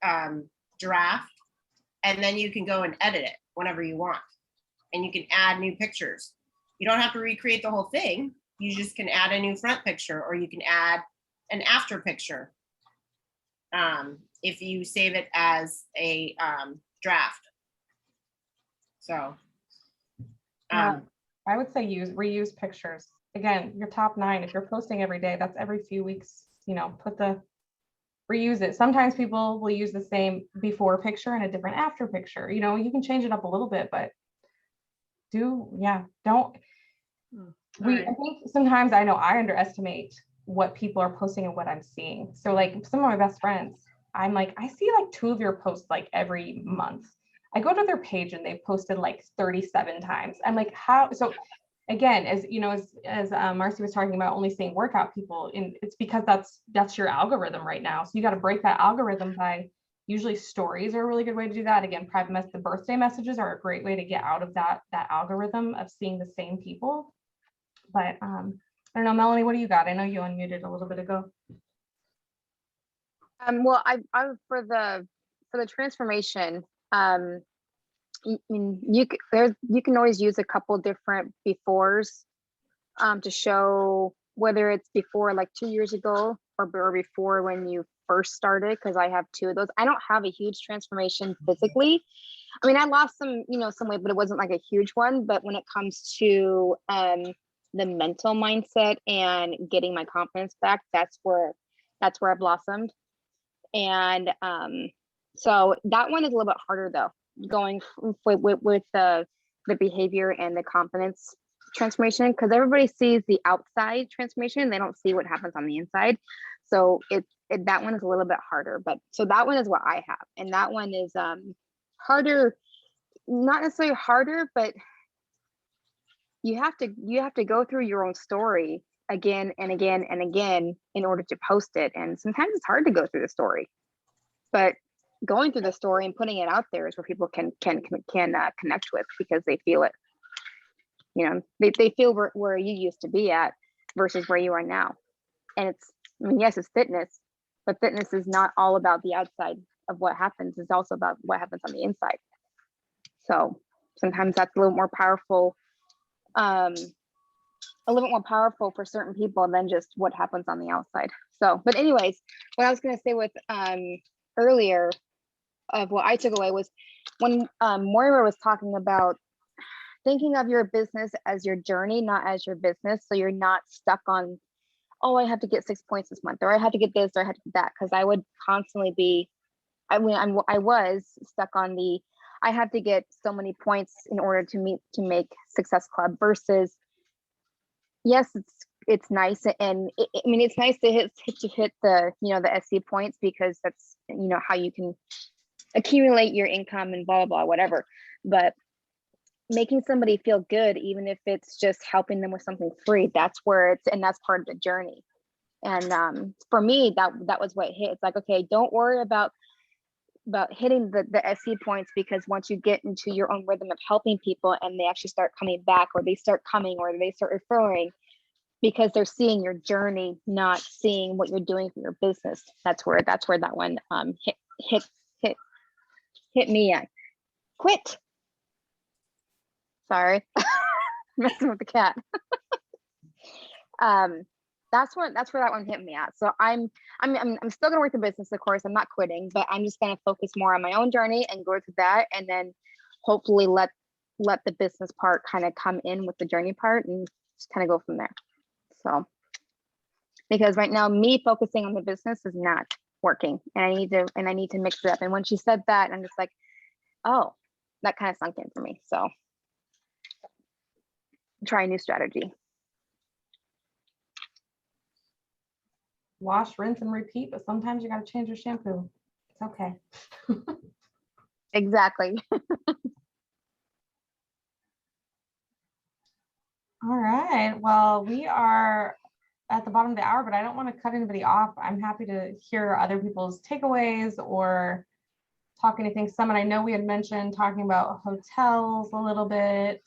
draft, and then you can go and edit it whenever you want, and you can add new pictures. You don't have to recreate the whole thing. You just can add a new front picture, or you can add an after picture if you save it as a draft. So I would say reuse pictures. Again, your top 9, if you're posting every day, that's every few weeks, reuse it. Sometimes people will use the same before picture and a different after picture. You can change it up a little bit, but don't. I think sometimes I know I underestimate what people are posting and what I'm seeing. So like some of my best friends, I'm like, I see like 2 of your posts like every month. I go to their page and they've posted like 37 times. I'm like, how? So again, as Marcy was talking about, only seeing workout people, and it's because that's your algorithm right now. So you got to break that algorithm by, usually stories are a really good way to do that. Again, the birthday messages are a great way to get out of that algorithm of seeing the same people. But I don't know, Melanie, what do you got? I know you unmuted a little bit ago. Well, I for the transformation, you can always use a couple different befores to show whether it's before like 2 years ago or before when you first started, because I have 2 of those. I don't have a huge transformation physically. I mean, I lost some weight, but it wasn't like a huge one. But when it comes to the mental mindset and getting my confidence back, that's where I blossomed. And so that one is a little bit harder though, going with the behavior and the confidence transformation, because everybody sees the outside transformation, they don't see what happens on the inside. So that one is a little bit harder. But so that one is what I have, and that one is harder, not necessarily harder, but you have to go through your own story again and again and again in order to post it. And sometimes it's hard to go through the story, but going through the story and putting it out there is where people can connect with, because they feel it. They feel where you used to be at versus where you are now. And yes, it's fitness, but fitness is not all about the outside of what happens. It's also about what happens on the inside. So sometimes that's a little more powerful, a little bit more powerful for certain people than just what happens on the outside. So, but anyways, what I was going to say with earlier of what I took away was when Moira was talking about thinking of your business as your journey, not as your business. So you're not stuck on, oh, I have to get 6 points this month, or I had to get this, or I had to get that. Because I would constantly be, I was stuck on I had to get so many points in order to make Success Club, versus, yes, it's nice, and it's nice to hit the the SC points, because that's how you can accumulate your income and blah blah blah, whatever. But making somebody feel good, even if it's just helping them with something free, that's where that's part of the journey. And for me, that was what hit. It's like, okay, don't worry about hitting the SC points, because once you get into your own rhythm of helping people and they actually start coming back, or they start coming, or they start referring, because they're seeing your journey, not seeing what you're doing for your business. That's where that one hit me at. Quit. Sorry. Messing with the cat. That's where that one hit me at. So I'm still gonna work the business, of course. I'm not quitting, but I'm just gonna focus more on my own journey and go through that, and then hopefully let the business part kind of come in with the journey part and just kind of go from there. So because right now me focusing on the business is not working, and I need to mix it up. And when she said that, I'm just like, oh, that kind of sunk in for me. So try a new strategy. Wash, rinse, and repeat, but sometimes you got to change your shampoo. It's okay. Exactly. All right. Well, we are at the bottom of the hour, but I don't want to cut anybody off. I'm happy to hear other people's takeaways or talk anything. Some, and I know we had mentioned talking about hotels a little bit,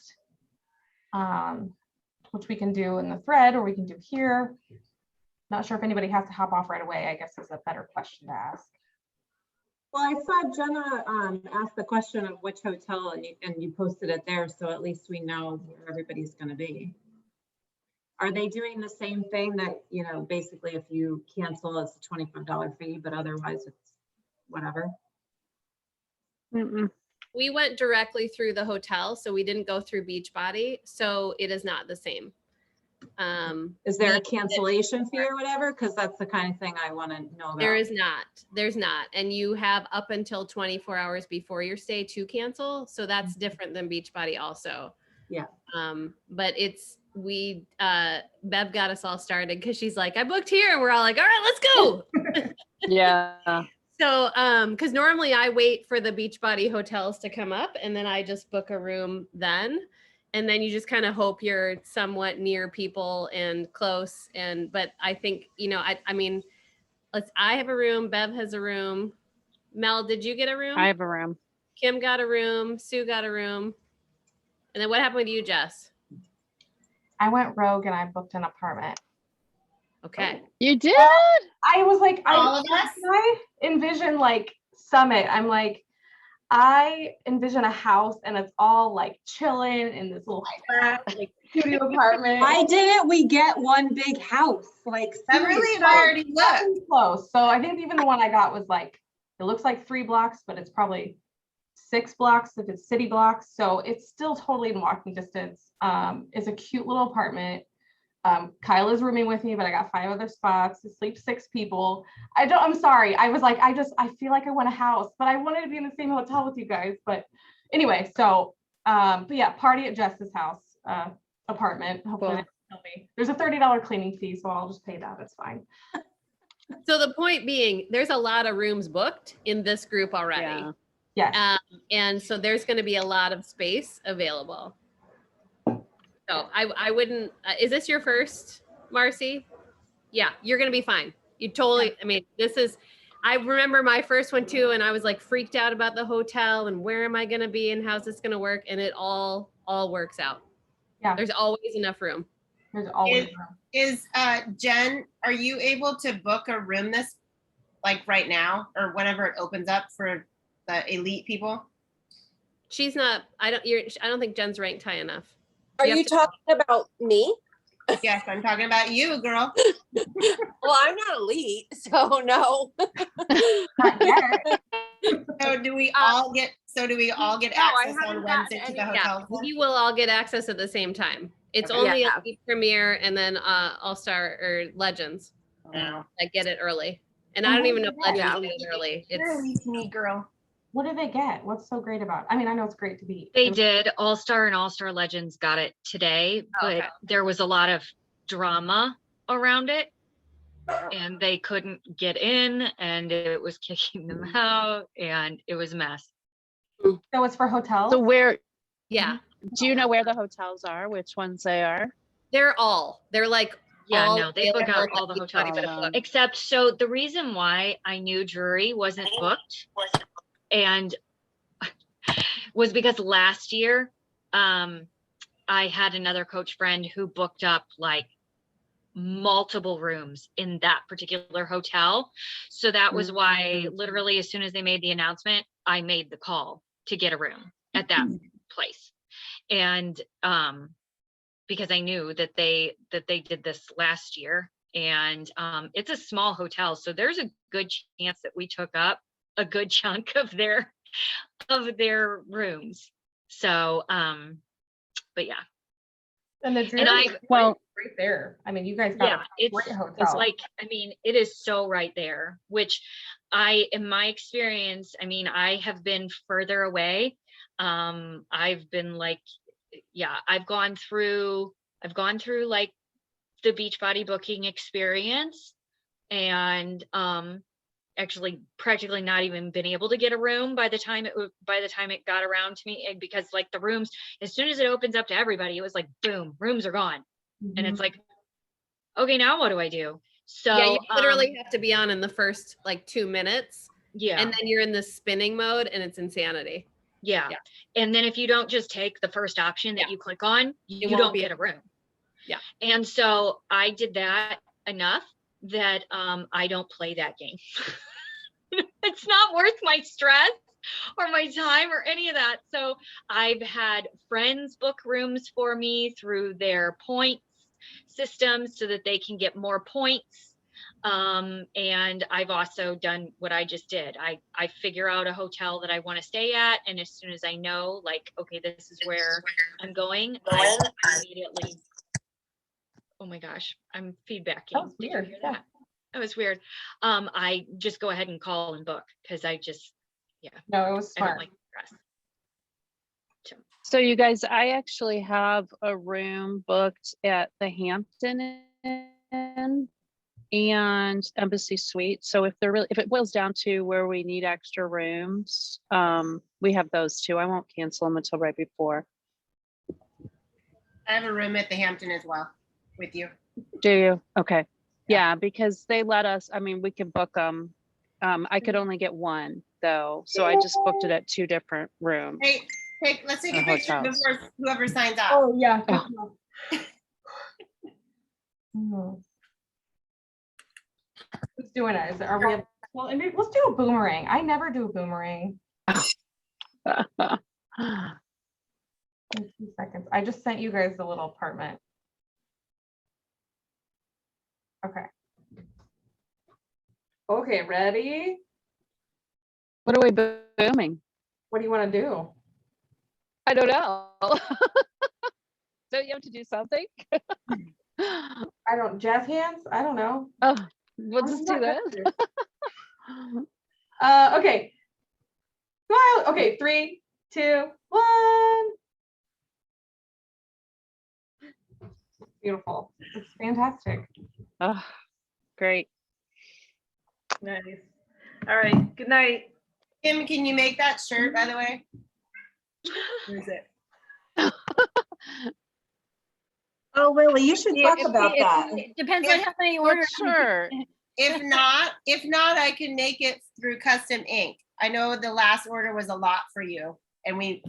which we can do in the thread or we can do here. Not sure if anybody has to hop off right away, I guess is a better question to ask. Well, I saw Jenna ask the question of which hotel, and you posted it there, so at least we know where everybody's going to be. Are they doing the same thing that, you know, basically if you cancel, it's a $25 fee, but otherwise it's whatever? Mm-mm. We went directly through the hotel, so we didn't go through Beachbody, so it is not the same. Is there a cancellation fee or whatever? Because that's the kind of thing I want to know about. There's not. And you have up until 24 hours before your stay to cancel. So that's different than Beachbody also. Yeah. But Bev got us all started because she's like, I booked here. And we're all like, all right, let's go. Yeah. So, because normally I wait for the Beachbody hotels to come up and then I just book a room then. And then you just kind of hope you're somewhat near people and close. But I think, you know, I mean, I have a room, Bev has a room. Mel, did you get a room? I have a room. Kim got a room, Sue got a room. And then what happened with you, Jess? I went rogue and I booked an apartment. Okay. You did? I was like, All of us? I envision like Summit. I'm like, I envision a house and it's all like chilling in this little flat like studio apartment. Why didn't we get one big house? Like, That really seriously. already looked. Nothing close. So I think even the one I got was like, it looks like 3 blocks, but it's probably 6 blocks if it's city blocks. So it's still totally in walking distance. It's a cute little apartment. Kyla's rooming with me, but I got 5 other spots to sleep 6 people. I'm sorry. I was like, I feel like I want a house, but I wanted to be in the same hotel with you guys. But anyway, so, but yeah, party at Jess's house, apartment. Hopefully they tell me. There's a $30 cleaning fee, so I'll just pay that. It's fine. So the point being, there's a lot of rooms booked in this group already. Yeah. Yes. And so there's going to be a lot of space available. So I wouldn't, is this your first, Marcy? Yeah, you're going to be fine. You totally, I mean, I remember my first one too. And I was like freaked out about the hotel and where am I going to be and how's this going to work? And it all works out. Yeah. There's always enough room. There's always room. Is Jen, are you able to book a room like right now or whenever it opens up for the elite people? She's not, I don't think Jen's ranked high enough. Are You have you to- talking about me? Yes, I'm talking about you, girl. Well, I'm not elite, so no. Not yet. So do we all get No, I access haven't on gotten Wednesday to the any- hotel? You will all get access at the same time. It's Okay. only Yeah. a premiere and then All-Star or Legends No. that get it early. And And I don't what even do know you if get? Legends get it early. You're It's elite to me, girl. What do they get? What's so great about it? I mean, I know it's great to be. They did. All-Star and All-Star Legends got it today, but Okay. there was a lot of drama around it and they couldn't get in and it was kicking them out and it was a mess. So it's for hotels? So where, yeah, do you know where the hotels are, which ones they are? they're like Yeah, all no, they book out available all the at hotels. Beachbody, but it booked. Except, so the reason why I knew Drury wasn't booked and was because last year, I had another coach friend who booked up like multiple rooms in that particular hotel. So that was why literally as soon as they made the announcement, I made the call to get a room. at that place. And because I knew that they did this last year, and it's a small hotel, so there's a good chance that we took up a good chunk of their rooms. So but yeah. And the And Drury is well- right there. I mean, you guys got Yeah, a great it's hotel. like, I mean, it is so right there, which in my experience, I mean, I have been further away. I've been like, yeah, I've gone through like the Beachbody booking experience, and actually practically not even been able to get a room by the time it got around to me, because like the rooms, as soon as it opens up to everybody, it was like, boom, rooms are gone. And it's like, okay, now what do I do? So Yeah, you literally have to be on in the first like 2 minutes, yeah, and then you're in the spinning mode, and it's insanity. yeah. Yeah. And then if you don't just take the first option that Yeah. you click on, you won't don't be- get a room. Yeah. And so I did that enough that I don't play that game. It's not worth my stress or my time or any of that. So I've had friends book rooms for me through their points system so that they can get more points. And I've also done what I just did. I figure out a hotel that I want to stay at, and as soon as I know, like, okay, this is where I'm going, I immediately. Oh my gosh, I'm feedbacking. That was Did you weird, hear yeah. that? That was weird. I just go ahead and call and book, because I just, No, it was I don't smart. like stress. So you guys, I actually have a room booked at the Hampton Inn and Embassy Suite. So if it boils down to where we need extra rooms, we have those too. I won't cancel them until right before. I have a room at the Hampton as well with you. Do you? Okay. Yeah, because they let us, I mean, we can book them. I could only get one though. So I just booked it at 2 different rooms. Hey, let's take a Or picture hotels. before whoever signs out. Oh, yeah. Oh. Who's doing it? Are we? Well, I mean, let's do a boomerang. I never do a boomerang. In 2 seconds. I just sent you guys the little apartment. Okay. Okay, ready? What are we booming? What do you want to do? I don't know. Don't you have to do something? I don't, jazz hands? I don't know. Oh, we'll I'm just not do that. good at this. Okay. Smile. Okay, 3, 2, 1. Beautiful. It's fantastic. Oh, great. Nice. All right. Good night. Kim, can you make that shirt, by the way? Where is it? Oh, Lily, you should talk If- about if- that. It depends on how many Well, orders. sure. If not, I can make it through Custom Ink. I know the last order was a lot for you, and we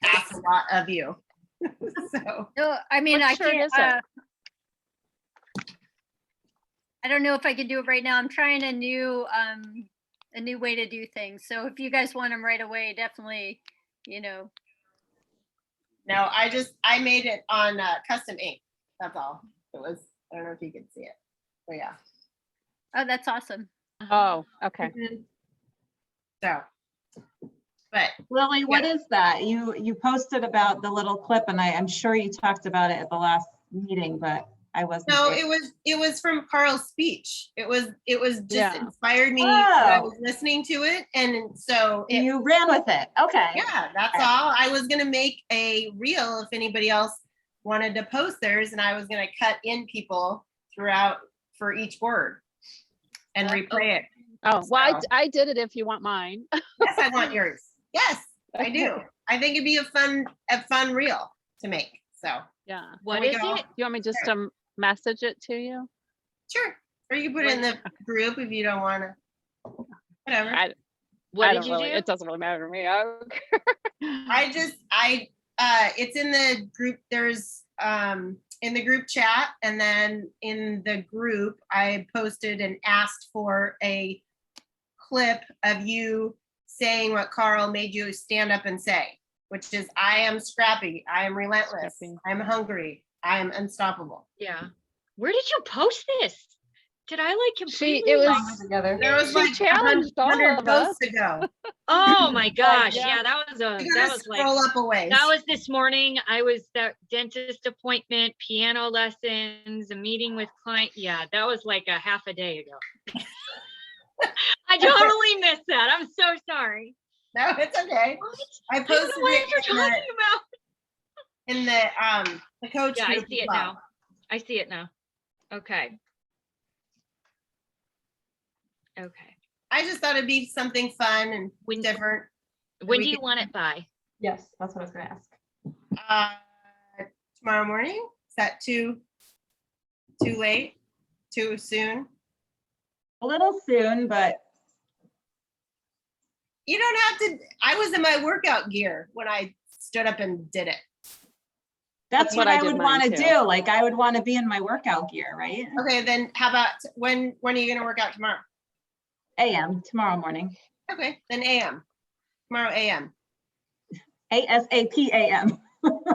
asked a lot of you. So No, I mean, What I shirt can't, is it? I don't know if I can do it right now. I'm trying a new way to do things. So if you guys want them right away, definitely, no, I made it on Custom Ink. That's all. It was. I don't know if you could see it. But yeah. Oh, that's awesome. Oh, okay. So, but Lily, what is that? You posted about the little clip and I'm sure you talked about it at the last meeting, but I wasn't. no, there. it was from Carl's speech. It was just Yeah. inspired me when I Oh. was listening to it, and so it, You ran with it. Okay. yeah, that's all. I was gonna make a reel if anybody else wanted to post theirs, and I was gonna cut in people throughout for each word and replay it. Oh, well, So- I did it if you want mine. Yes, I want yours. Yes, I do. I think it'd be a fun reel to make. So Yeah. What we is go. it? You want me just to message it to you? sure, or you put it in the group if you don't want to. Whatever. What I did don't you really, do? it doesn't really matter to me. I don't care. It's in the group. There's in the group chat, and then in the group, I posted and asked for a clip of you saying what Carl made you stand up and say, which is, I am scrappy, I am relentless, Scrappy. I'm hungry, I am unstoppable. Yeah. Where did you post this? Did I like completely? It was- like- Together. There was She like challenged all 100 of us. posts ago. Oh my gosh. yeah. Yeah, that was You gotta like, scroll up a ways. that was this morning. I was that dentist appointment, piano lessons, a meeting with client. Yeah, that was like a half a day ago. I totally missed that. I'm so sorry. No, it's okay. What? I I don't know posted what it you're talking about. in the coach. Yeah, I group see as it well. now. I see it now. Okay. Okay. I just thought it'd be something fun and When different. when we do you could- want it by? Yes, that's what I was gonna ask. Tomorrow morning? Is that too late? Too soon? A little soon, but You don't have to. I was in my workout gear when I stood up and did it. that's what what I I did would mine want to too. do. Like, I would want to be in my workout gear, right? Okay, then how about when are you gonna work out tomorrow? AM, tomorrow morning. Okay, then AM. Tomorrow AM. ASAP AM.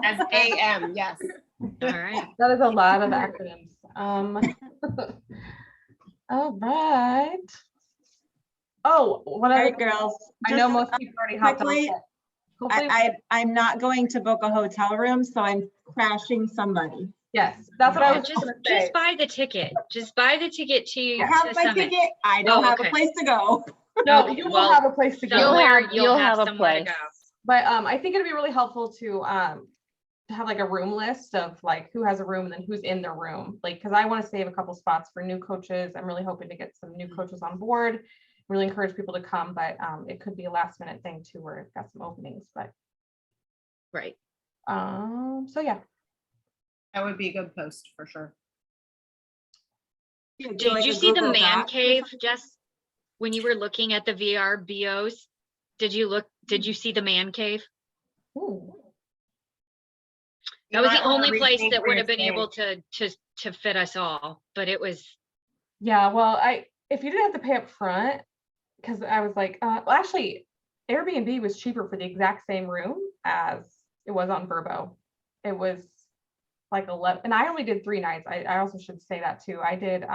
As AM, yes. All right. That is a lot of acronyms. All right. Oh, what All I, right, girls. I know just, most people already hopped on. quickly, it. Hopefully, I'm not going to book a hotel room, so I'm crashing somebody. yes, that's what I Yeah, was just gonna say. just buy the ticket. Just buy the ticket to I have to my Summit. ticket. I don't Oh, have okay. a place to go. No, Oh, you will well, have a place to go. Somewhere you'll have a somewhere to place. go. But I think it'd be really helpful to have like a room list of like who has a room and then who's in their room. Like, because I want to save a couple spots for new coaches. I'm really hoping to get some new coaches on board. Really encourage people to come, but it could be a last minute thing too, where it's got some openings. But Right. so yeah. That would be a good post for sure. Do Did like you a see the Google man Doc or cave, something? Jess? When you were looking at the VRBOs, did you see the man cave? Ooh. That was might the wanna only place rethink that where would have it's been able made. to fit us all, but it was Yeah, well, if you didn't have to pay up front, because I was like, well, actually, Airbnb was cheaper for the exact same room as it was on Vrbo. It was like 11, and I only did 3 nights. I also should say that too. I did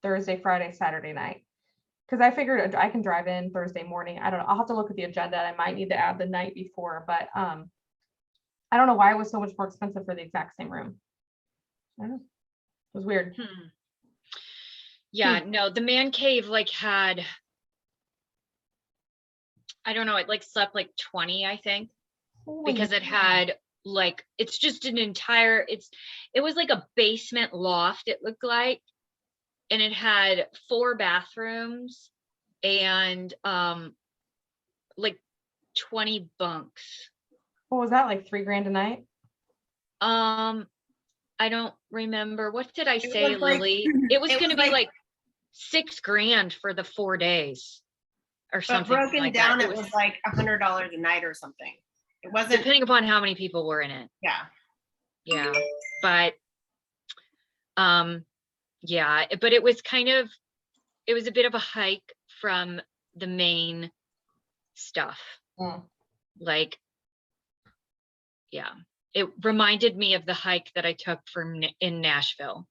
Thursday, Friday, Saturday night, because I figured I can drive in Thursday morning. I don't know. I'll have to look at the agenda. I might need to add the night before, but I don't know why it was so much more expensive for the exact same room. I don't know. It was weird. yeah, no, the man cave like had, I don't know, it like slept like 20, I think, because it had like, it's just an entire, it was like a basement loft, it looked like, and it had 4 bathrooms and like 20 bunks. What was that, like $3,000 a night? I don't remember. What did I say, was like- Lily? It was it gonna was be like- like $6,000 for the 4 days or But something broken like down, that. it was like $100 a night or something. It wasn't, Depending upon how many people were in it. yeah. Yeah, but yeah, but it was kind of, it was a bit of a hike from the main stuff. Mm. Like, yeah, it reminded me of the hike that I took in Nashville.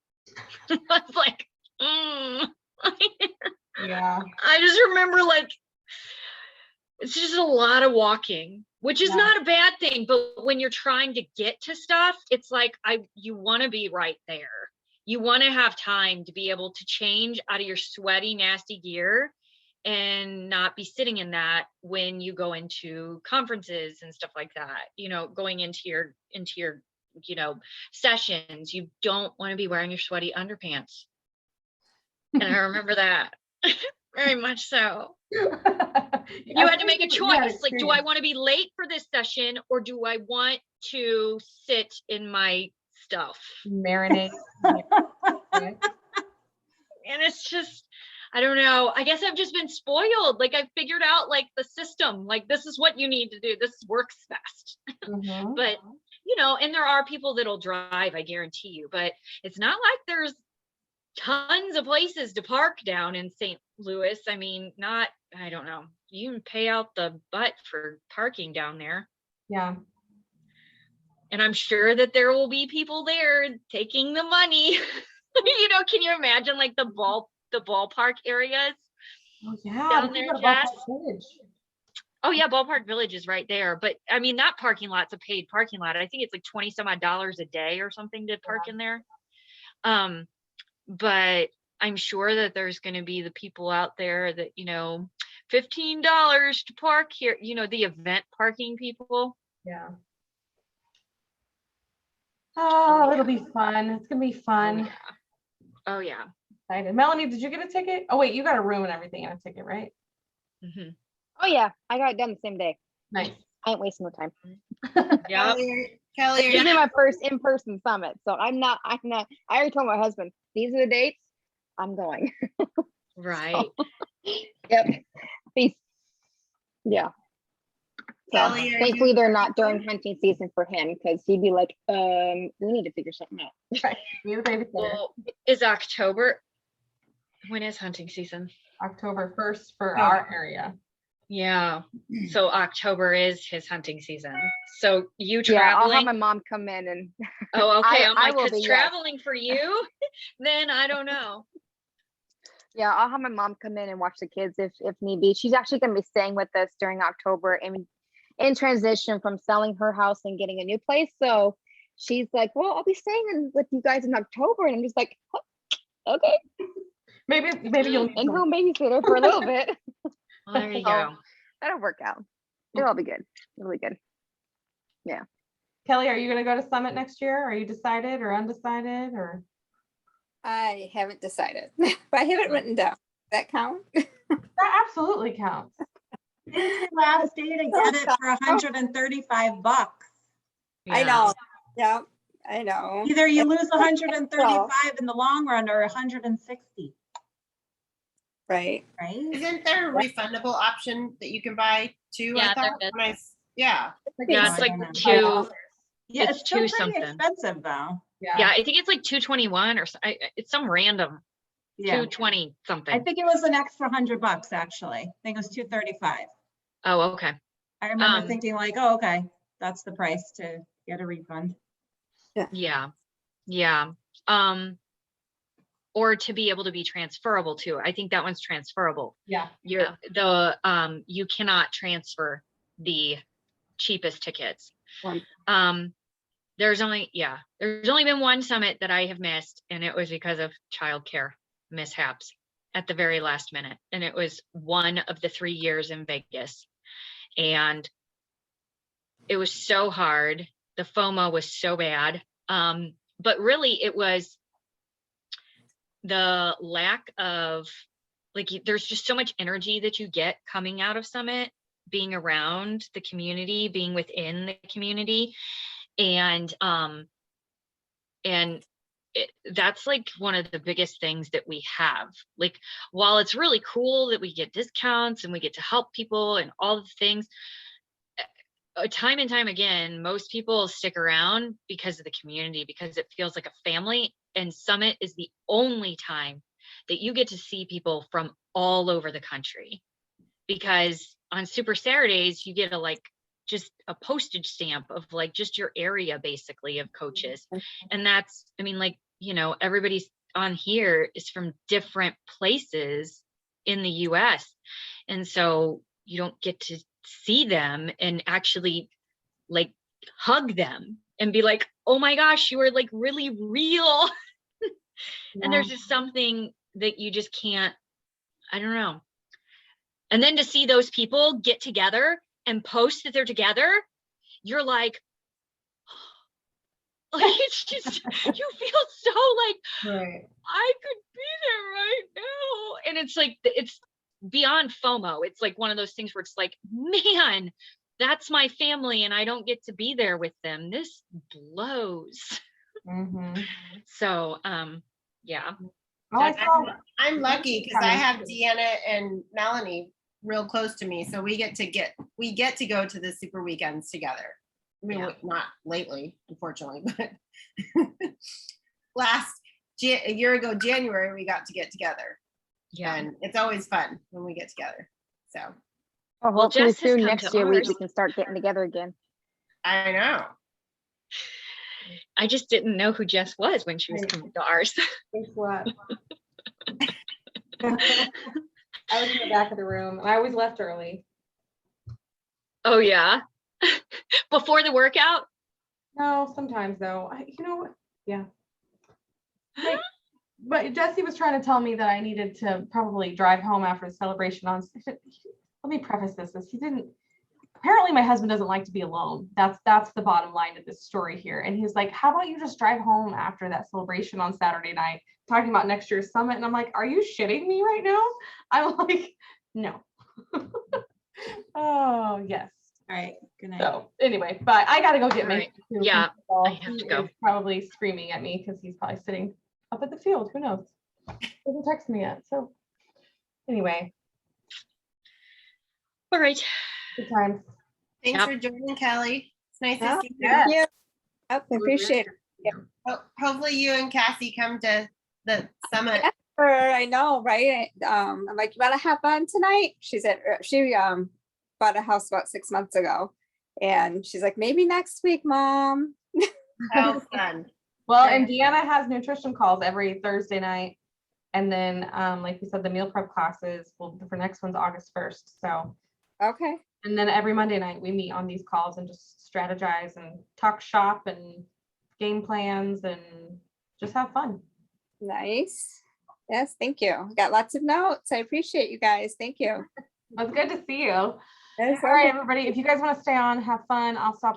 I was like, Yeah. I just remember like, it's just a lot of walking, which is Yeah. not a bad thing, but when you're trying to get to stuff, it's like you want to be right there. You want to have time to be able to change out of your sweaty, nasty gear and not be sitting in that when you go into conferences and stuff like that. You know, going into your sessions, you don't want to be wearing your sweaty underpants. And I remember that very much so. You had to make a choice. Like, do I want to be late for this session or do I want to sit in my stuff? Marinate. And it's just, I don't know. I guess I've just been spoiled. Like, I figured out like the system, like this is what you need to do. This works best. Mhm. But, and there are people that'll drive, I guarantee you, but it's not like there's tons of places to park down in St. Louis. I mean, I don't know. You can pay out the butt for parking down there. Yeah. And I'm sure that there will be people there taking the money. Can you imagine like the ballpark areas? Oh yeah. Down we there, could go to Ballpark Jess? Village. Oh yeah, Ballpark Village is right there. But I mean, that parking lot's a paid parking lot. I think it's like 20 some odd dollars a day or something to park in there. But I'm sure that there's going to be the people out there that, $15 to park here, the event parking people. Yeah. Oh, it'll be fun. It's gonna be fun. Oh yeah. Excited. Melanie, did you get a ticket? Oh wait, you got a room and everything and a ticket, right? Mm-hmm. Oh yeah, I got it done the same day. Nice. I ain't wasting no time. Yeah. Kelly, This is my first in-person summit, so I'm not. I already told my husband these are the dates. I'm going. Right. Yep. Peace. Yeah. So Kelly, are thankfully you- they're not during hunting season for him because he'd be like, we need to figure something out. Right. Be the babysitter. Well, is October? When is hunting season? October 1st for our area. Yeah. So October is his hunting season. So you Yeah, I'll have traveling? my mom come in and Oh, okay. I- I'm I like, will because be, yes. traveling for you, then I don't know. yeah, I'll have my mom come in and watch the kids if need be. She's actually going to be staying with us during October and in transition from selling her house and getting a new place. So she's like, well, I'll be staying with you guys in October. And I'm just like, oh, okay. Maybe you'll need And some. home babysitter for a little bit. Well, there you So, go. that'll work out. It'll all be good. It'll be good. Kelly, are you gonna go to Summit next year? Are you decided or undecided or? I haven't decided, but I have it written down. Does that count? That absolutely counts. It's the last day to get it for $135. I know. Yeah, I know. Either you lose 135 in the long run or 160, Right. right? Isn't there a refundable option that you can buy too? Yeah, I thought there when yeah. Yeah, it's like two. Yeah, it's it's still two pretty something. expensive though. Yeah, I think it's like 221 or it's some random Yeah. 220 I something. think it was an extra $100 actually. I think it was 235. Oh, okay. I remember Um, thinking like, oh, okay, that's the price to get a refund. Yeah. Yeah. Or to be able to be transferable too. I think that one's transferable. Yeah. You cannot transfer the cheapest tickets. There's only been one summit that I have missed, and it was because of childcare mishaps at the very last minute. And it was one of the 3 years in Vegas. And it was so hard. The FOMO was so bad. But really it was the lack of there's just so much energy that you get coming out of Summit, being around the community, being within the community. And that's like one of the biggest things that we have. Like, while it's really cool that we get discounts and we get to help people and all the things, time and time again, most people stick around because of the community, because it feels like a family. And Summit is the only time that you get to see people from all over the country, because on Super Saturdays, you get just a postage stamp of just your area basically of coaches. And that's, everybody's on here is from different places in the US. And so you don't get to see them and actually hug them and be like, oh my gosh, you are really real. And there's just something that you just can't, I don't know. And then to see those people get together and post that they're together, you're like it's just, you feel so Right. I could be there right now. And it's beyond FOMO. It's one of those things where it's man, that's my family and I don't get to be there with them. This blows. Mm-hmm. So, yeah. Oh, I saw I'm lucky because I have Deanna and Melanie real close to me, so we get to go to the super weekends together. I mean, Yeah. not lately, unfortunately, but a year ago, January, we got to get together. Yeah. And it's always fun when we get together. So Well, Well, hopefully Jess has soon come next to year we ours. can start getting together again. I know. I just didn't know who Jess was when she was Right. coming to ours. Thanks a lot. I was in the back of the room and I always left early. Oh, yeah. Before the workout? No, sometimes though, yeah. But Jesse was trying to tell me that I needed to probably drive home after the celebration on. Let me preface this, he didn't, apparently my husband doesn't like to be alone. That's the bottom line of this story here. And he's like, how about you just drive home after that celebration on Saturday night, talking about next year's summit. And I'm like, are you shitting me right now? I'm like, no. Oh, yes. All right, good night. So anyway, but I gotta go get All my. right. Yeah, I have He to go. is Probably screaming at me because he's probably sitting up at the field. Who knows? Hasn't texted me yet. So anyway, All right. good times. Thanks Yep. for joining, Kelly. It's nice to Oh, see you. thank you. I appreciate it. Hopefully you and Cassie come to the summit. I know, right? I'm like, you wanna have fun tonight? She bought a house about 6 months ago. And she's like, maybe next week, Mom. How fun. Well, Great. and Deanna has nutrition calls every Thursday night. And then, like we said, the meal prep classes, for next one's August 1st. So, Okay. and then every Monday night we meet on these calls and just strategize and talk shop and game plans and just have fun. Nice. Yes, thank you. Got lots of notes. I appreciate you guys. Thank you. It was good to see you. Yes, All right, everybody, if you guys want to stay on, have fun. I'll stop